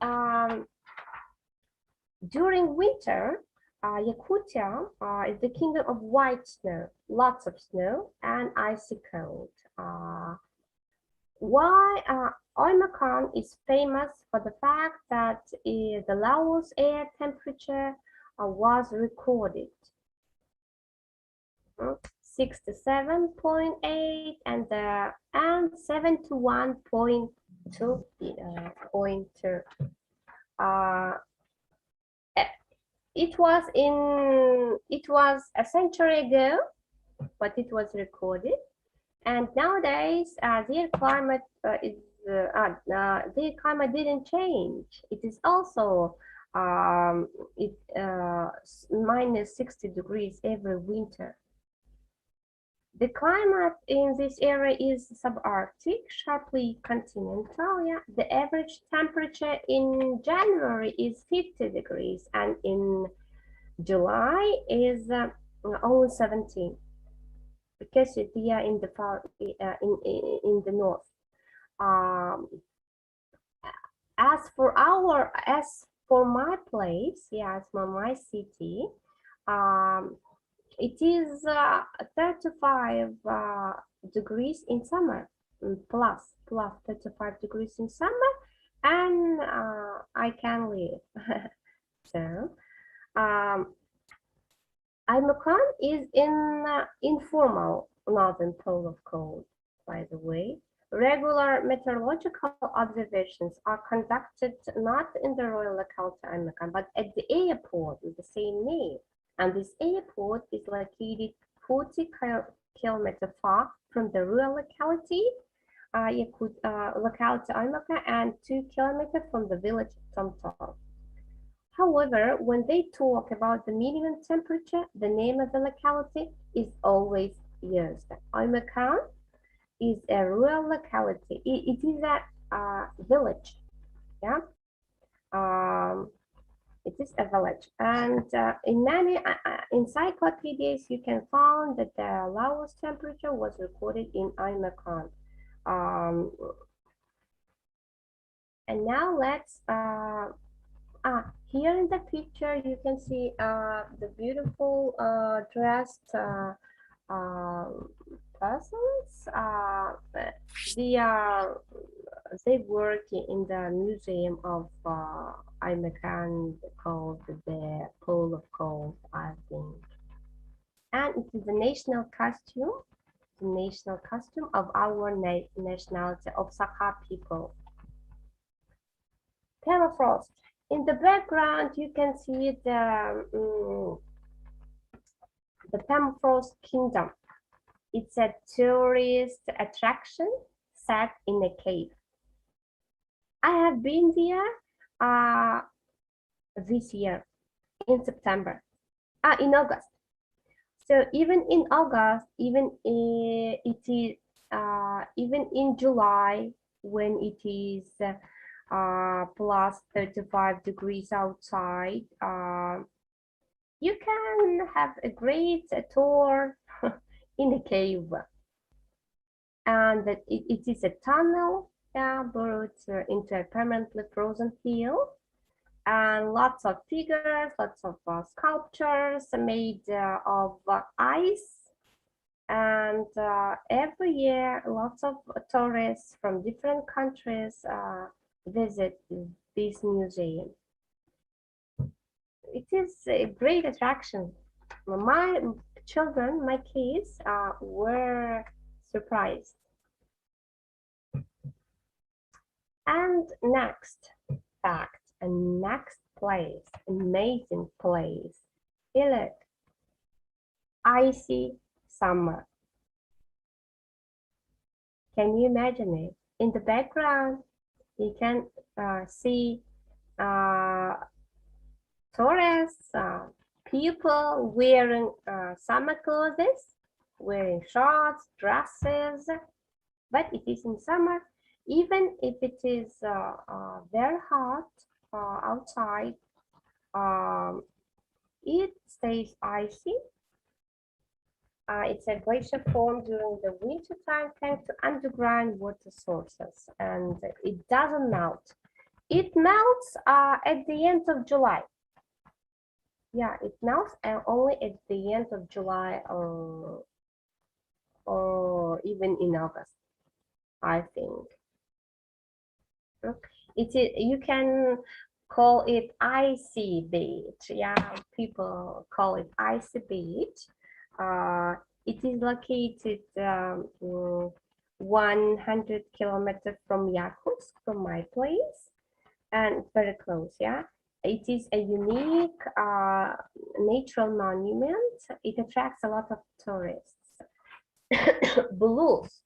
during winter, Yakutia is the kingdom of white snow, lots of snow and icy cold. Why Oymekon is famous for the fact that the lowest air temperature was recorded 67.8 and 71.2. It was a century ago, but it was recorded. And nowadays, their climate their climate didn't change. It is also minus 60 degrees every winter. The climate in this area is subarctic, sharply continental. Yeah, the average temperature in January is 50 degrees, and in July is only 17, because they are in the far in the north. As for my place, yeah, as for my city, it is 35 degrees in summer, plus 35 degrees in summer, and I can live. So Aimakon is in informal northern pole of cold, by the way. Regular meteorological observations are conducted not in the royal locality Aimakon, but at the airport with the same name. And this airport is located 40 kilometers far from the rural locality, locality Aimakon, and 2 kilometers from the village Tomtom. However, when they talk about the minimum temperature, the name of the locality is always used. Aimakon is a rural locality. It is a village. Yeah. It is a village, and in many encyclopedias you can find that the lowest temperature was recorded in Aimakon. And now let's here in the picture you can see the beautiful dressed persons. They work in the museum of Aimakon, called the Pole of Cold, I think. And it is the national costume of our nationality of Sakha people. Permafrost. In the background, you can see the Permafrost Kingdom. It's a tourist attraction set in a cave. I have been there this year in September, in August. So even in August, even in July, when it is plus 35 degrees outside, you can have a great tour in a cave, and it is a tunnel burrowed into a permanently frozen hill, and lots of figures, lots of sculptures made of ice. And every year, lots of tourists from different countries visit this museum. It is a great attraction. My children, my kids, were surprised. And next fact, and next place, amazing place. Here, look, icy summer. Can you imagine it? In the background, you can see tourists, people wearing summer clothes, wearing shorts, dresses, but it is in summer. Even if it is very hot outside, it stays icy. It's a glacier formed during the winter time thanks to underground water sources, and it doesn't melt. It melts at the end of July. Yeah, it melts only at the end of July, or even in August, I think. You can call it icy beach. Yeah, people call it icy beach. It is located 100 kilometers from Yakutsk, from my place, and very close. Yeah, it is a unique natural monument. It attracts a lot of tourists. Bulus.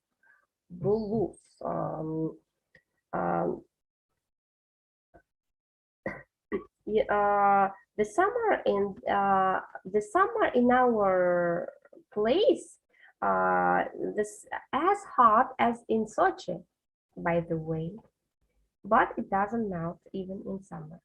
the summer in our place this as hot as in Sochi, by the way, but it doesn't melt even in summer.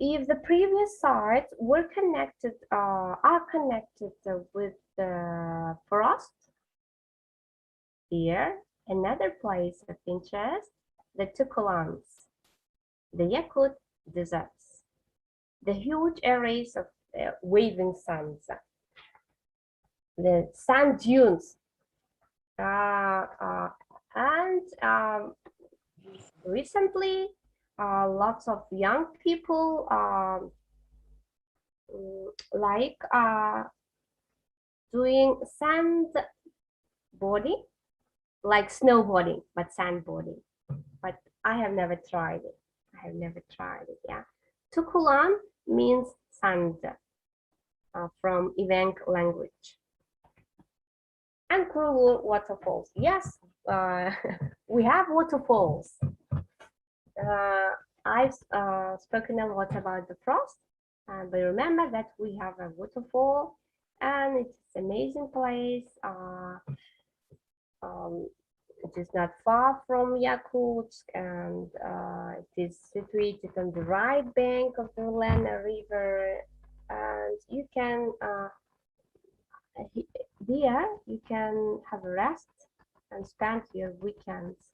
If the previous sites were connected, are connected with the frost, here another place of interest, the Tukulans, the Yakut deserts, the huge arrays of waving suns, the sand dunes, and recently lots of young people like doing sand boarding, like snowboarding, but sandboarding. But I have never tried it. Yeah. Tukulan means sand from Evenk language. And Kurulu waterfalls. Yes, we have waterfalls. I've spoken a lot about the frost, but remember that we have a waterfall, and it's an amazing place. It is not far from Yakutsk, and it is situated on the right bank of the Lena River, and you can there you can have a rest and spend your weekends.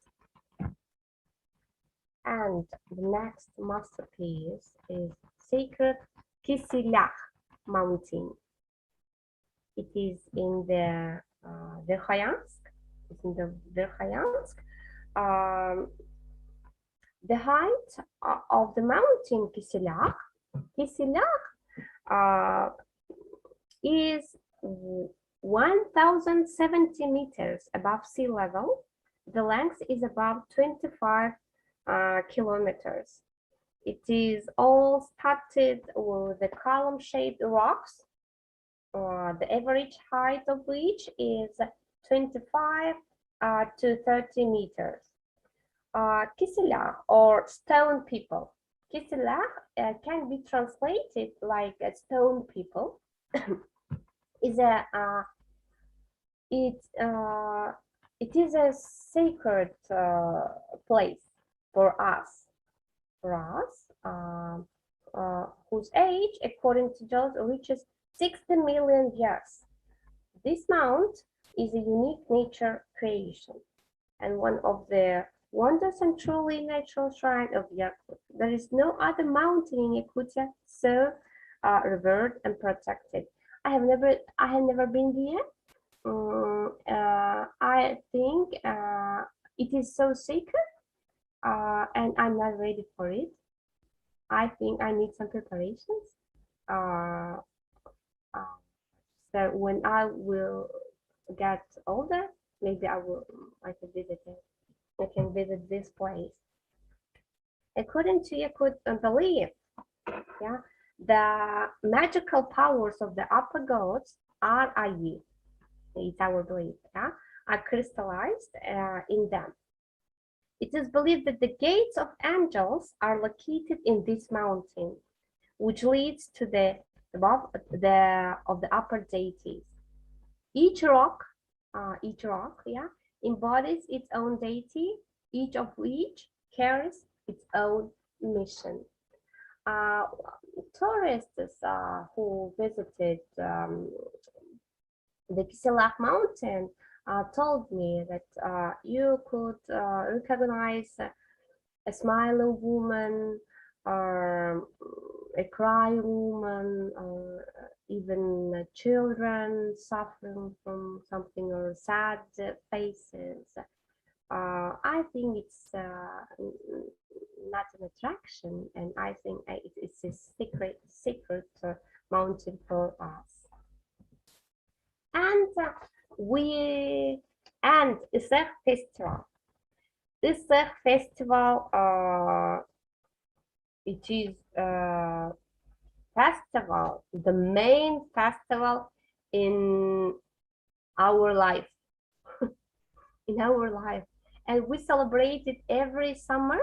And the next masterpiece is Sacred Kisilach Mountain. It is in the Verkhoyansk. It's in the Verkhoyansk. The height of the mountain Kisilach is 1,070 meters above sea level. The length is about 25 kilometers. It is all studded with the column-shaped rocks, the average height of which is 25 to 30 meters. Kisilach, or stone people. Kisilach can be translated like a stone people. It is a sacred place for us, whose age, according to those, reaches 60 million years. This mount is a unique nature creation and one of the wonders and truly natural shrine of Yakut. There is no other mountain in Yakutia so revered and protected. I have never been there. I think it is so sacred, and I'm not ready for it. I think I need some preparations. So when I will get older, maybe I can visit it. I can visit this place. According to Yakut belief, yeah, the magical powers of the upper gods are Ayi. It's our belief, yeah, are crystallized in them. It is believed that the gates of angels are located in this mountain, which leads to the above of the upper deities. Each rock, yeah, embodies its own deity, each of which carries its own mission. Tourists who visited the Kisilach mountain told me that you could recognize a smiling woman, or a crying woman, or even children suffering from something, or sad faces. I think it's not an attraction, and I think it's a secret mountain for us. And Isser festival. Isser festival, it is festival, the main festival in our life, and we celebrate it every summer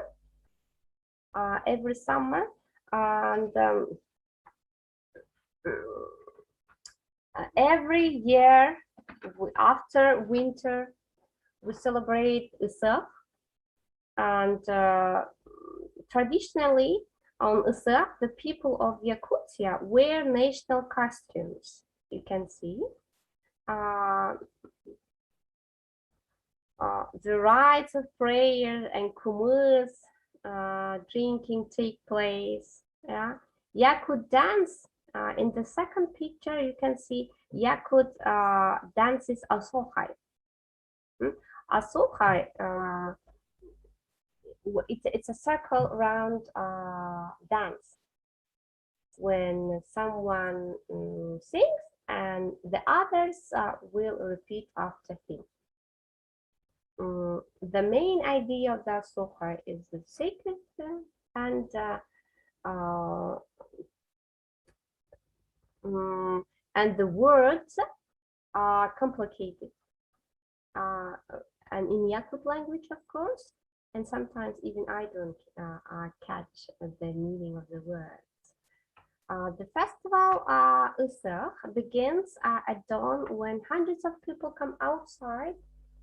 every summer, and every year after winter we celebrate Usakh, and traditionally on Usakh the people of Yakutia wear national costumes. You can see the rites of prayer and kumurs, drinking take place. Yeah, Yakut dance. In the second picture, you can see Yakut dances Asohai. Asohai, it's a circle round dance when someone sings and the others will repeat after him. The main idea of the Asohai is the sacred and the words are complicated, and in Yakut language, of course, and sometimes even I don't catch the meaning of the words. The festival Usakh begins at dawn when hundreds of people come outside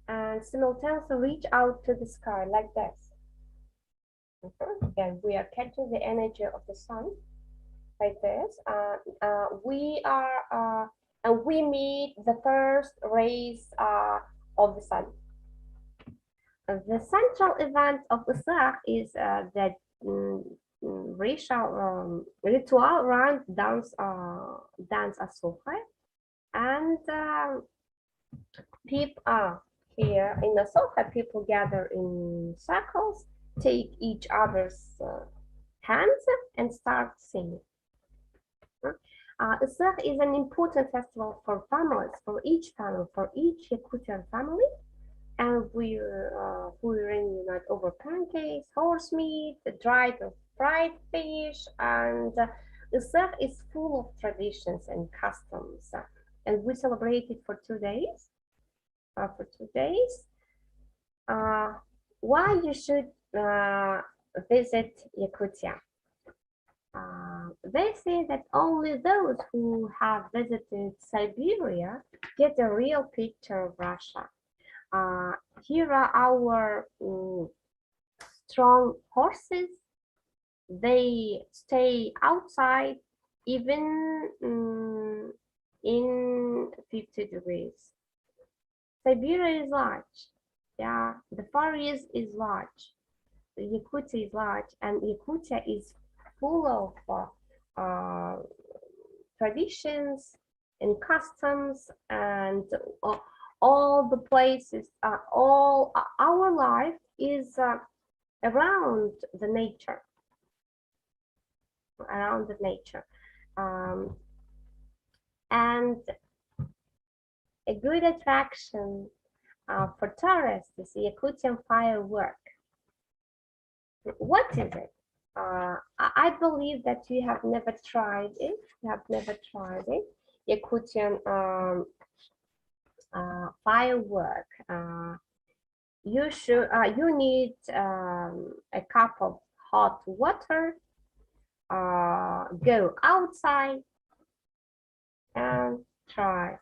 and simultaneously reach out to the sky like this. And we are catching the energy of the sun like this. And we meet the first rays of the sun. The central event of Usakh is that ritual around dance Asohai, and people here in Asohai, people gather in circles, take each other's hands, and start singing. Usakh is an important festival for families, for each family, for each Yakutian family. And we reunite over pancakes, horse meat, dried or fried fish, and Usakh is full of traditions and customs. And we celebrate it for 2 days. Why you should visit Yakutia? They say that only those who have visited Siberia get a real picture of Russia. Here are our strong horses. They stay outside even in 50 degrees. Siberia is large. Yeah, the Far East is large. Yakutia is large, and Yakutia is full of traditions and customs, and all the places, all our life is around the nature, and a good attraction for tourists is Yakutian firework. What is it? I believe that you have never tried it. Yakutian firework. You need a cup of hot water. Go outside and try.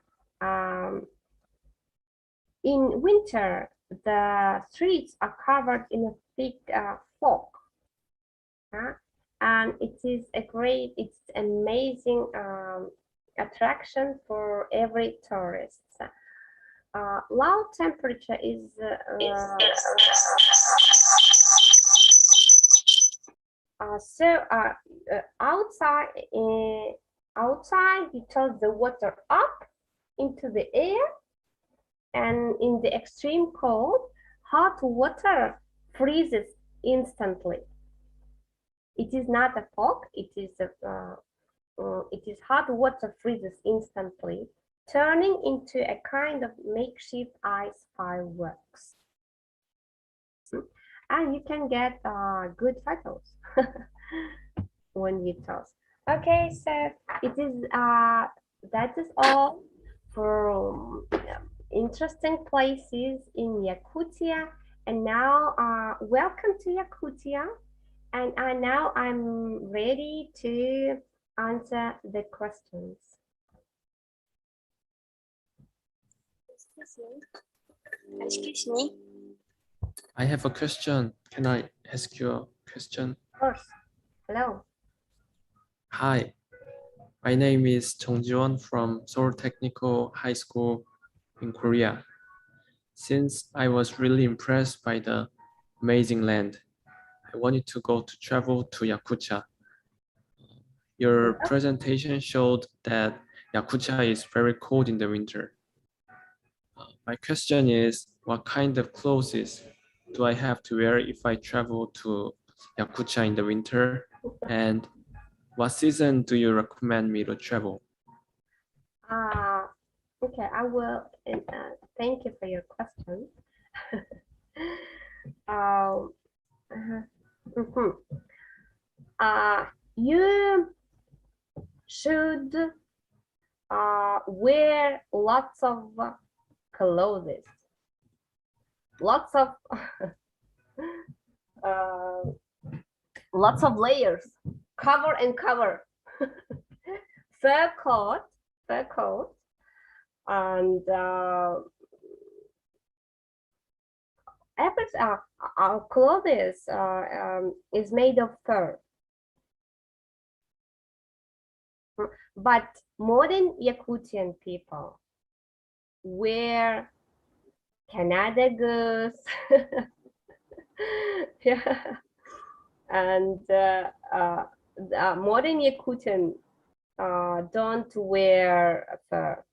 In winter, the streets are covered in a thick fog, and it's amazing attraction for every tourist. Low temperature is outside you toss the water up into the air, and in the extreme cold, hot water freezes instantly. It is not a fog, it is hot water freezes instantly, turning into a kind of makeshift ice fireworks. And you can get good photos when you toss. Okay, so it is that is all for interesting places in Yakutia. And now welcome to Yakutia, And now I'm ready to answer the questions. Excuse me. I have a question. Can I ask you a question? Of course. Hello. Hi, my name is Chung Ji-won from Seoul Technical High School in Korea. Since I was really impressed by the amazing land, I wanted to travel to Yakutia. Your presentation showed that Yakutia is very cold in the winter. My question is, what kind of clothes do I have to wear if I travel to Yakutia in the winter? And what season do you recommend me to travel? Okay, I will. Thank you for your question. You should wear lots of clothes, lots of lots of layers, cover and cover. Fur coat, and our clothes is made of fur. But modern Yakutian people wear Canada Goose, yeah, and modern Yakutian don't wear fur.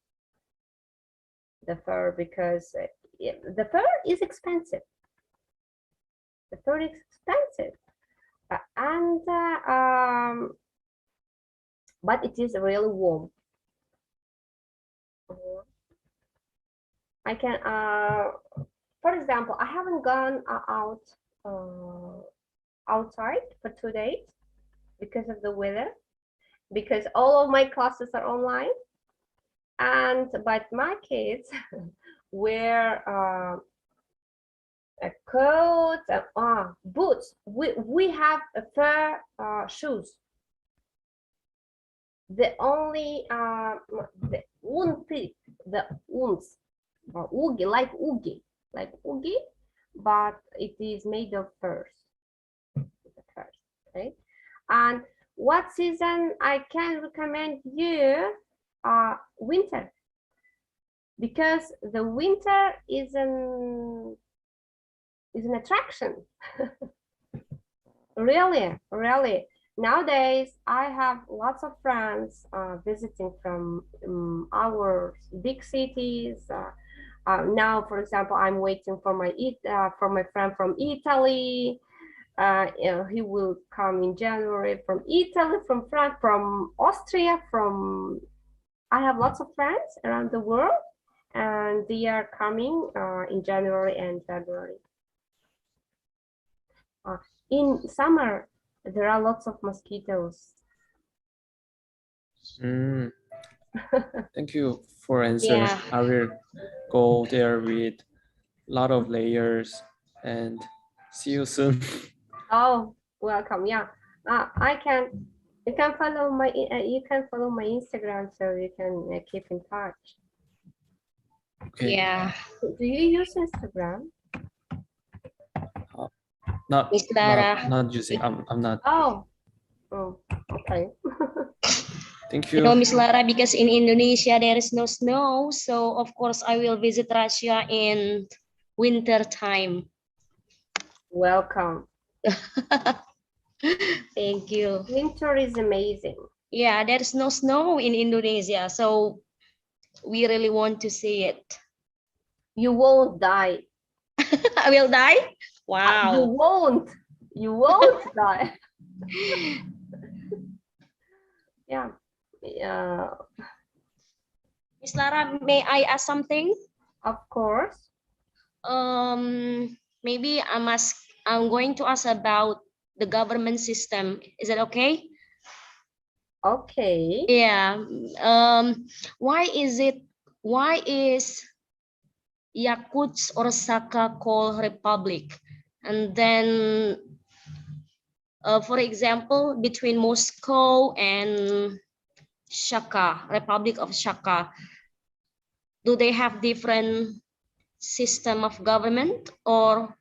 The fur because the fur is expensive. The fur is expensive, but it is really warm. I can, for example, I haven't gone out outside for 2 days because of the weather, because all of my classes are online, but my kids wear a coat, boots. We have a fur shoes. The only the uns oogie, like oogie, but it is made of furs. Okay. And what season I can recommend you? Winter, because the winter is an attraction. Really. Nowadays, I have lots of friends visiting from our big cities. Now, for example, I'm waiting for my friend from Italy. He will come in January from Italy, from France, from Austria, I have lots of friends around the world, and they are coming in January and February. In summer, there are lots of mosquitoes. Thank you for answering. Yeah. I will go there with a lot of layers and see you soon. Oh, welcome. Yeah, you can follow my Instagram, so you can keep in touch. Okay. Yeah. Do you use Instagram? Not using. I'm not. Oh, okay. Thank you. You know, Miss Lara, because in Indonesia there is no snow, so of course I will visit Russia in winter time. Welcome. Thank you. Winter is amazing. Yeah, there's no snow in Indonesia, so we really want to see it. You won't die. I will die? Wow. You won't die. Yeah. Miss Lara, may I ask something? Of course. Maybe I'm going to ask about the government system. Is that okay? Okay. Yeah. Why is Yakutsk or Sakha called Republic? And then For example, between Moscow and Shaka, Republic of Shaka, do they have different system of government, or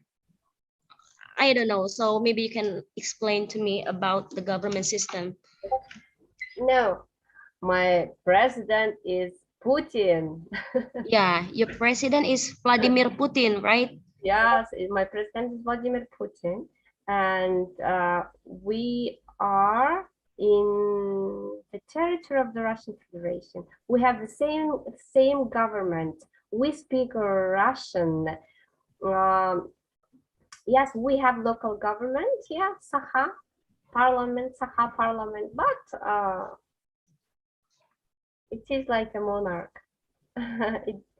I don't know? So maybe you can explain to me about the government system. No, my president is Putin. Yeah, your president is Vladimir Putin, right? Yes, my president is Vladimir Putin, and we are in the territory of the Russian Federation. We have the same government. We speak Russian. Yes, we have local government. Yeah, Sakha parliament, but it is like a monarch.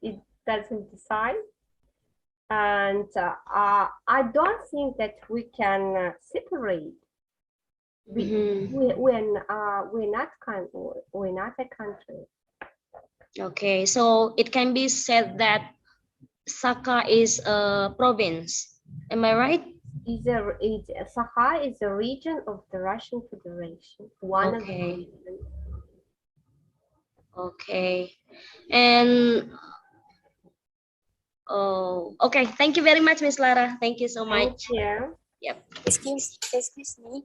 it doesn't decide. And I don't think that we can separate. We're not a country. Okay, so it can be said that Sakha is a province. Am I right? Sakha is a region of the Russian Federation. One of the regions. Okay, and oh, okay. Thank you very much, Miss Lara. Thank you so much. Thank you. Yep. Excuse me.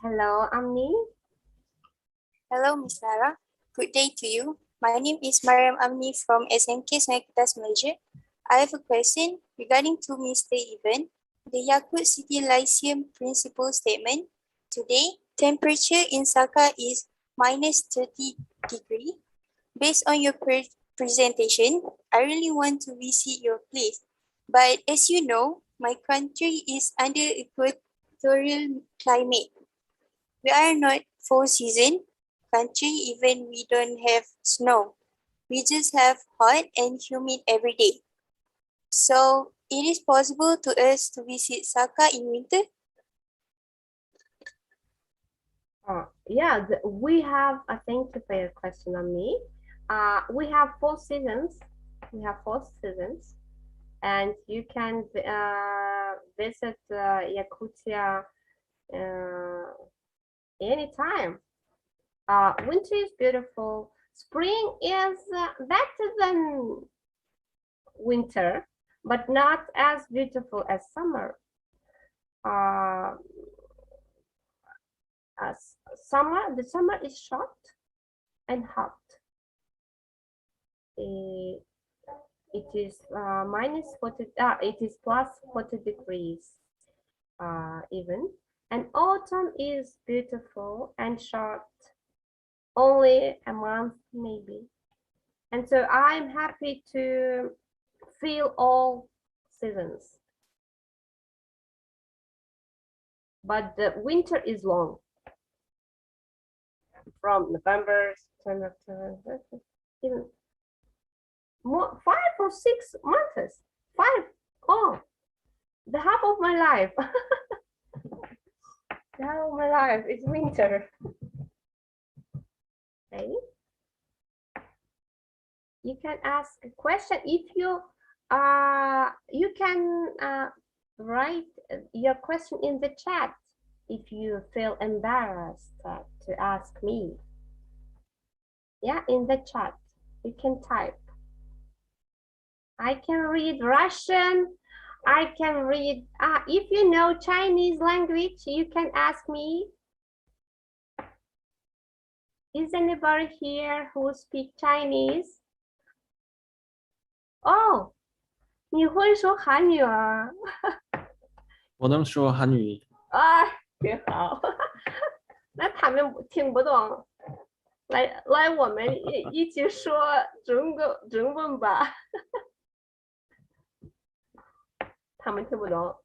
Hello, Amni. Hello, Miss Lara. Good day to you. My name is Mariam Amni from SMK Sankitas, Malaysia. I have a question regarding to Mr. Even, the Yakut City Lyceum Principal Statement. Today, temperature in Saka is minus 30 degrees. Based on your presentation, I really want to visit your place. But as you know, my country is under equatorial climate. We are not full season country, even we don't have snow. We just have hot and humid every day. So it is possible to us to visit Saka in winter? Yeah, we have, thank you for your question on me. We have 4 seasons. We have 4 seasons, and you can visit Yakutia anytime. Winter is beautiful. Spring is better than winter, but not as beautiful as summer. The summer is short and hot. It is minus 40. It is plus 40 degrees even. And autumn is beautiful and short, only a month maybe. And so I'm happy to feel all seasons. But the winter is long. From November, September, October, even more, 5 or 6 months. 5. Oh, the half of my life. The half of my life is winter. Okay. You can ask a question if you can write your question in the chat if you feel embarrassed to ask me. Yeah, in the chat you can type. I can read Russian. I can read, if you know Chinese language, you can ask me. Is anybody here who speak Chinese? Oh, 你会说韩语啊？我能说韩语。啊，挺好。那他们听不懂，来，我们一起说中文吧。他们听不懂。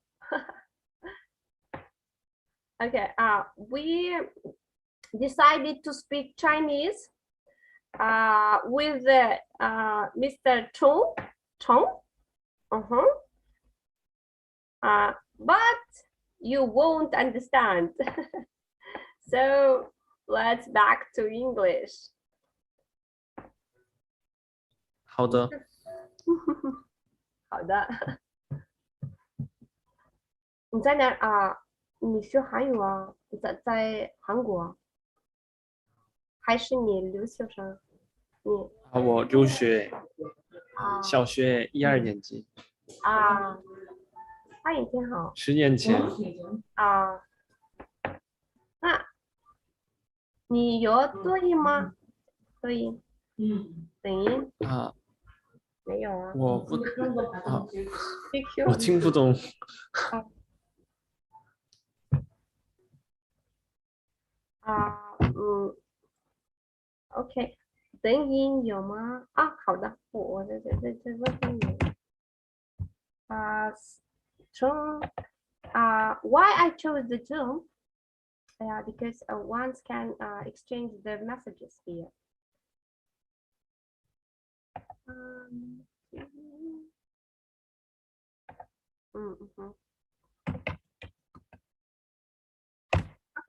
Okay, we decided to speak Chinese with Mr. Chong. But you won't understand. So let's back to English. 好的。好的。你在哪啊？你学韩语啊？你在韩国？还是你留学生？你我留学，啊小学1、2年级。啊，欢迎挺好。10年前。啊，那你有多音吗？多音？等音？啊，没有啊。我不啊， QQ 我听不懂。OK，等音有吗？啊，好的，我在问你从why I chose the Zoom? Because one can exchange the messages here.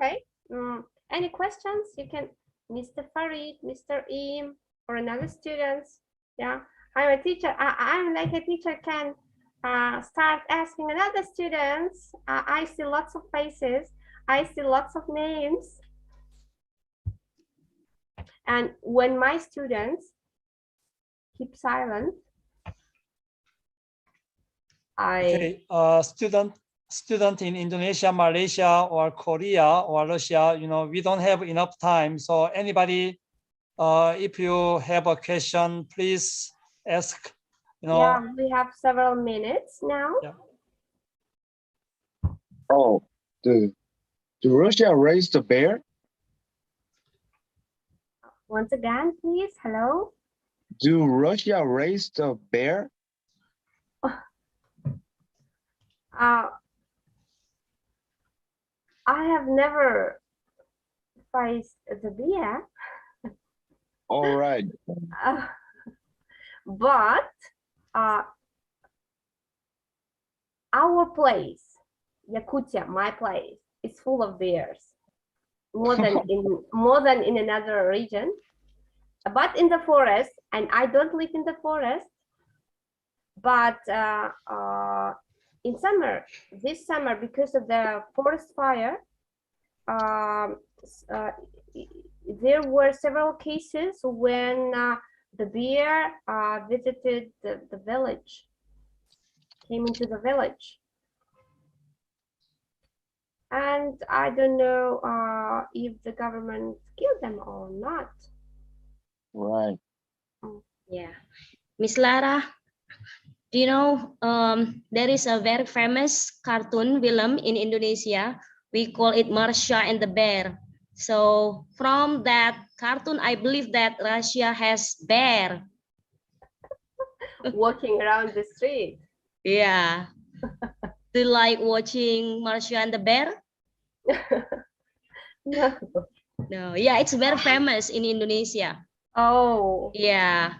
Okay. Any questions? You can, Mr. Farid, Mr. Im, or another students. Yeah, I'm a teacher. I'm like a teacher can start asking another students. I see lots of faces. I see lots of names. And when my students keep silent, okay, student in Indonesia, Malaysia, or Korea, or Russia, you know, we don't have enough time. So anybody, if you have a question, please ask. You know. Yeah, we have several minutes now. Yeah. Oh, do Russia raise the bear? Once again, please. Hello. Do Russia raise the bear? I have never faced the bear. All right. But our place, Yakutia, my place, is full of bears. More than in another region. But in the forest, and I don't live in the forest. But in summer, this summer, because of the forest fire, there were several cases when the bear visited the village, came into the village. And I don't know if the government killed them or not. Right. Yeah. Miss Lara, do you know there is a very famous cartoon film in Indonesia? We call it Marsha and the Bear. So from that cartoon, I believe that Russia has bear walking around the street. Yeah. Do you like watching Marsha and the Bear? No. No. Yeah, it's very famous in Indonesia. Oh. Yeah.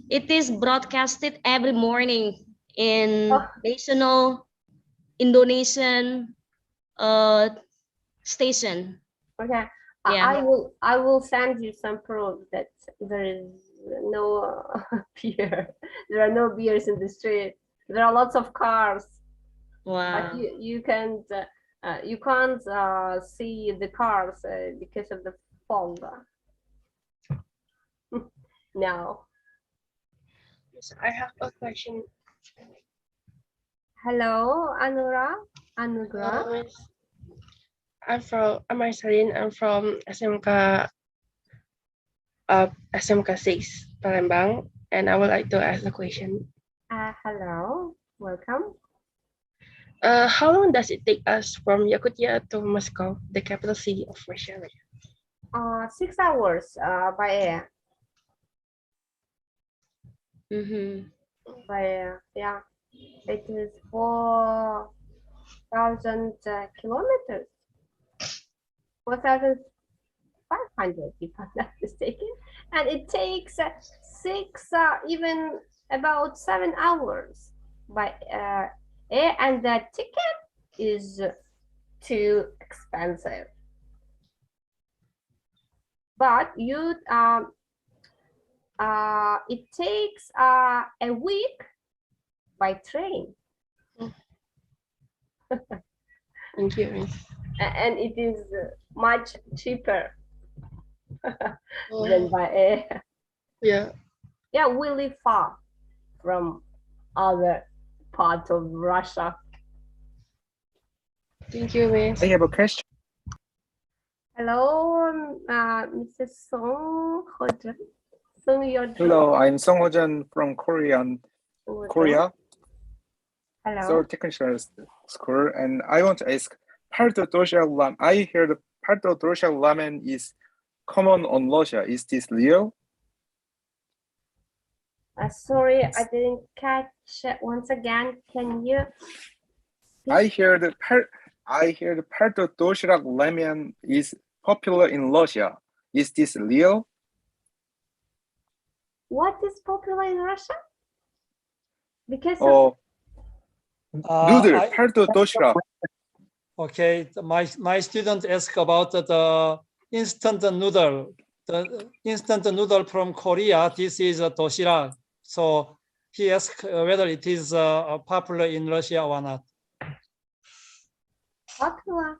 It is broadcasted every morning in national Indonesian station. Okay. Yeah. I will send you some proof that there is no beer. There are no beers in the street. There are lots of cars. Wow. But you can't see the cars because of the fog. No. Yes, I have a question. Hello, Anugra. I'm Marceline. I'm from SMK SMK 6 Palembang, and I would like to ask a question. Hello, welcome. How long does it take us from Yakutia to Moscow, the capital city of Russia? 6 hours by air. By air, yeah. It is 4,000 kilometers. 4,500, if I'm not mistaken. And it takes even about 7 hours by air, and the ticket is too expensive. But you it takes a week by train. Thank you, Miss. And it is much cheaper than by air. Yeah. Yeah, we live far from other parts of Russia. Thank you, Miss. I have a question. Hello, Mrs. Song Hojan. Hello, I'm Song Hojan from Korea. Hello. Seoul Technical School, and I want to ask, palto doshak ramen. I heard palto doshak ramen is common on Russia. Is this real? Sorry, I didn't catch it. Once again. Can you? I heard palto doshak ramen is popular in Russia. Is this real? What is popular in Russia? Because noodle, palto doshak. Okay, my student asked about the instant noodle. The instant noodle from Korea. This is a doshira. So he asked whether it is popular in Russia or not. Popular.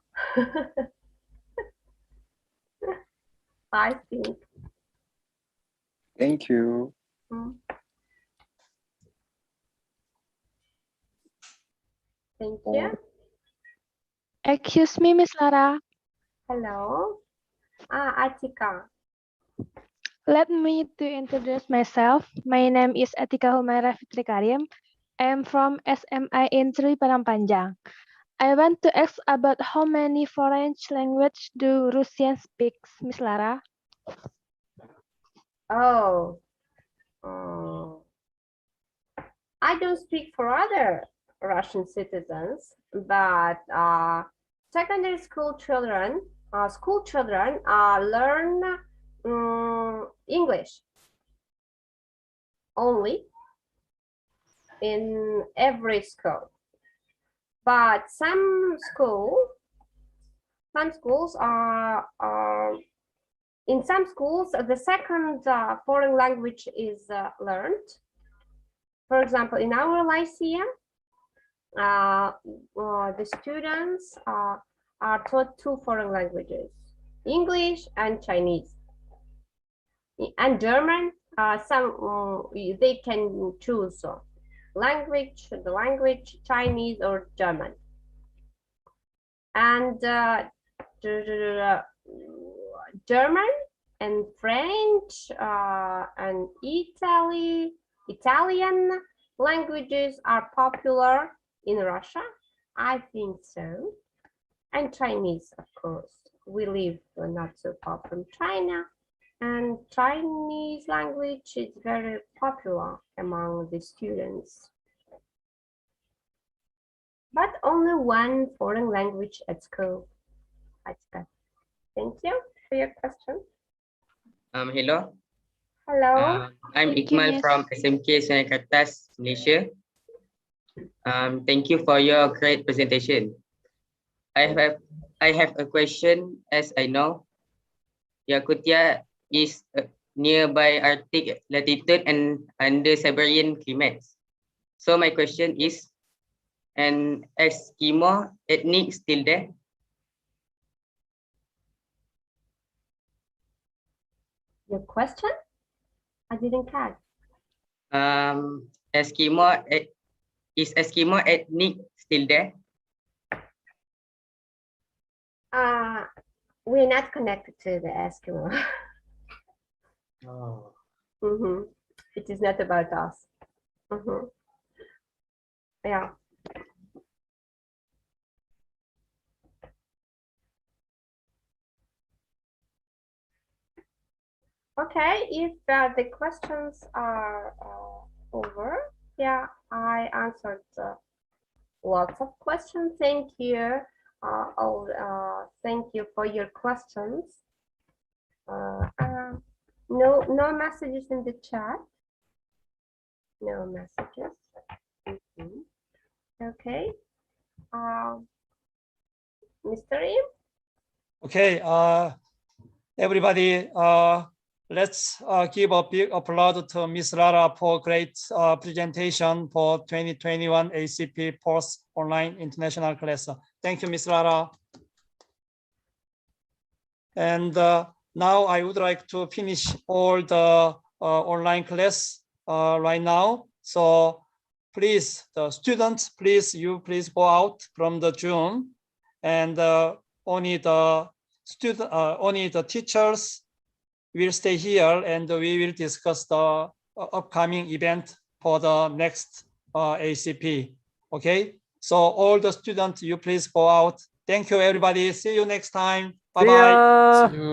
I think. Thank you. Thank you. Excuse me, Miss Lara. Hello. Atika. Let me to introduce myself. My name is Atika Humaira Fitri Karim. I am from SMI in Tri Padang. I want to ask about how many foreign language do Russians speak, Miss Lara? Oh. I don't speak for other Russian citizens, but secondary school children learn English only in every school. But some schools are in some schools the second foreign language is learned. For example, in our Lyceum, the students are taught two foreign languages, English and Chinese. And German, they can choose the language Chinese or German. And German and French and Italian languages are popular in Russia. I think so. And Chinese, of course. We live not so far from China. And Chinese language is very popular among the students. But only one foreign language at school. Thank you for your question. Hello. Hello. I'm Iqmal from SMK Senakatas, Malaysia. Thank you for your great presentation. I have a question. As I know, Yakutia is nearby Arctic latitude and under Siberian climates. So my question is, an Eskimo ethnic still there? Your question? I didn't catch. Is Eskimo ethnic still there? We're not connected to the Eskimo. Oh. It is not about us. Yeah. Okay, if the questions are over, yeah, I answered lots of questions. Thank you. Thank you for your questions. No messages in the chat. No messages. Okay. Mr. Im? Okay. Everybody. let's give a big applause to Ms. Lara for great presentation for 2021 ACP Post Online International Class. Thank you, Ms. Lara. And now I would like to finish all the online class right now. So please, the students, please go out from the Zoom, and only the teachers will stay here, and we will discuss the upcoming event for the next ACP. Okay, so all the students, you please go out. Thank you, everybody. See you next time. Bye-bye.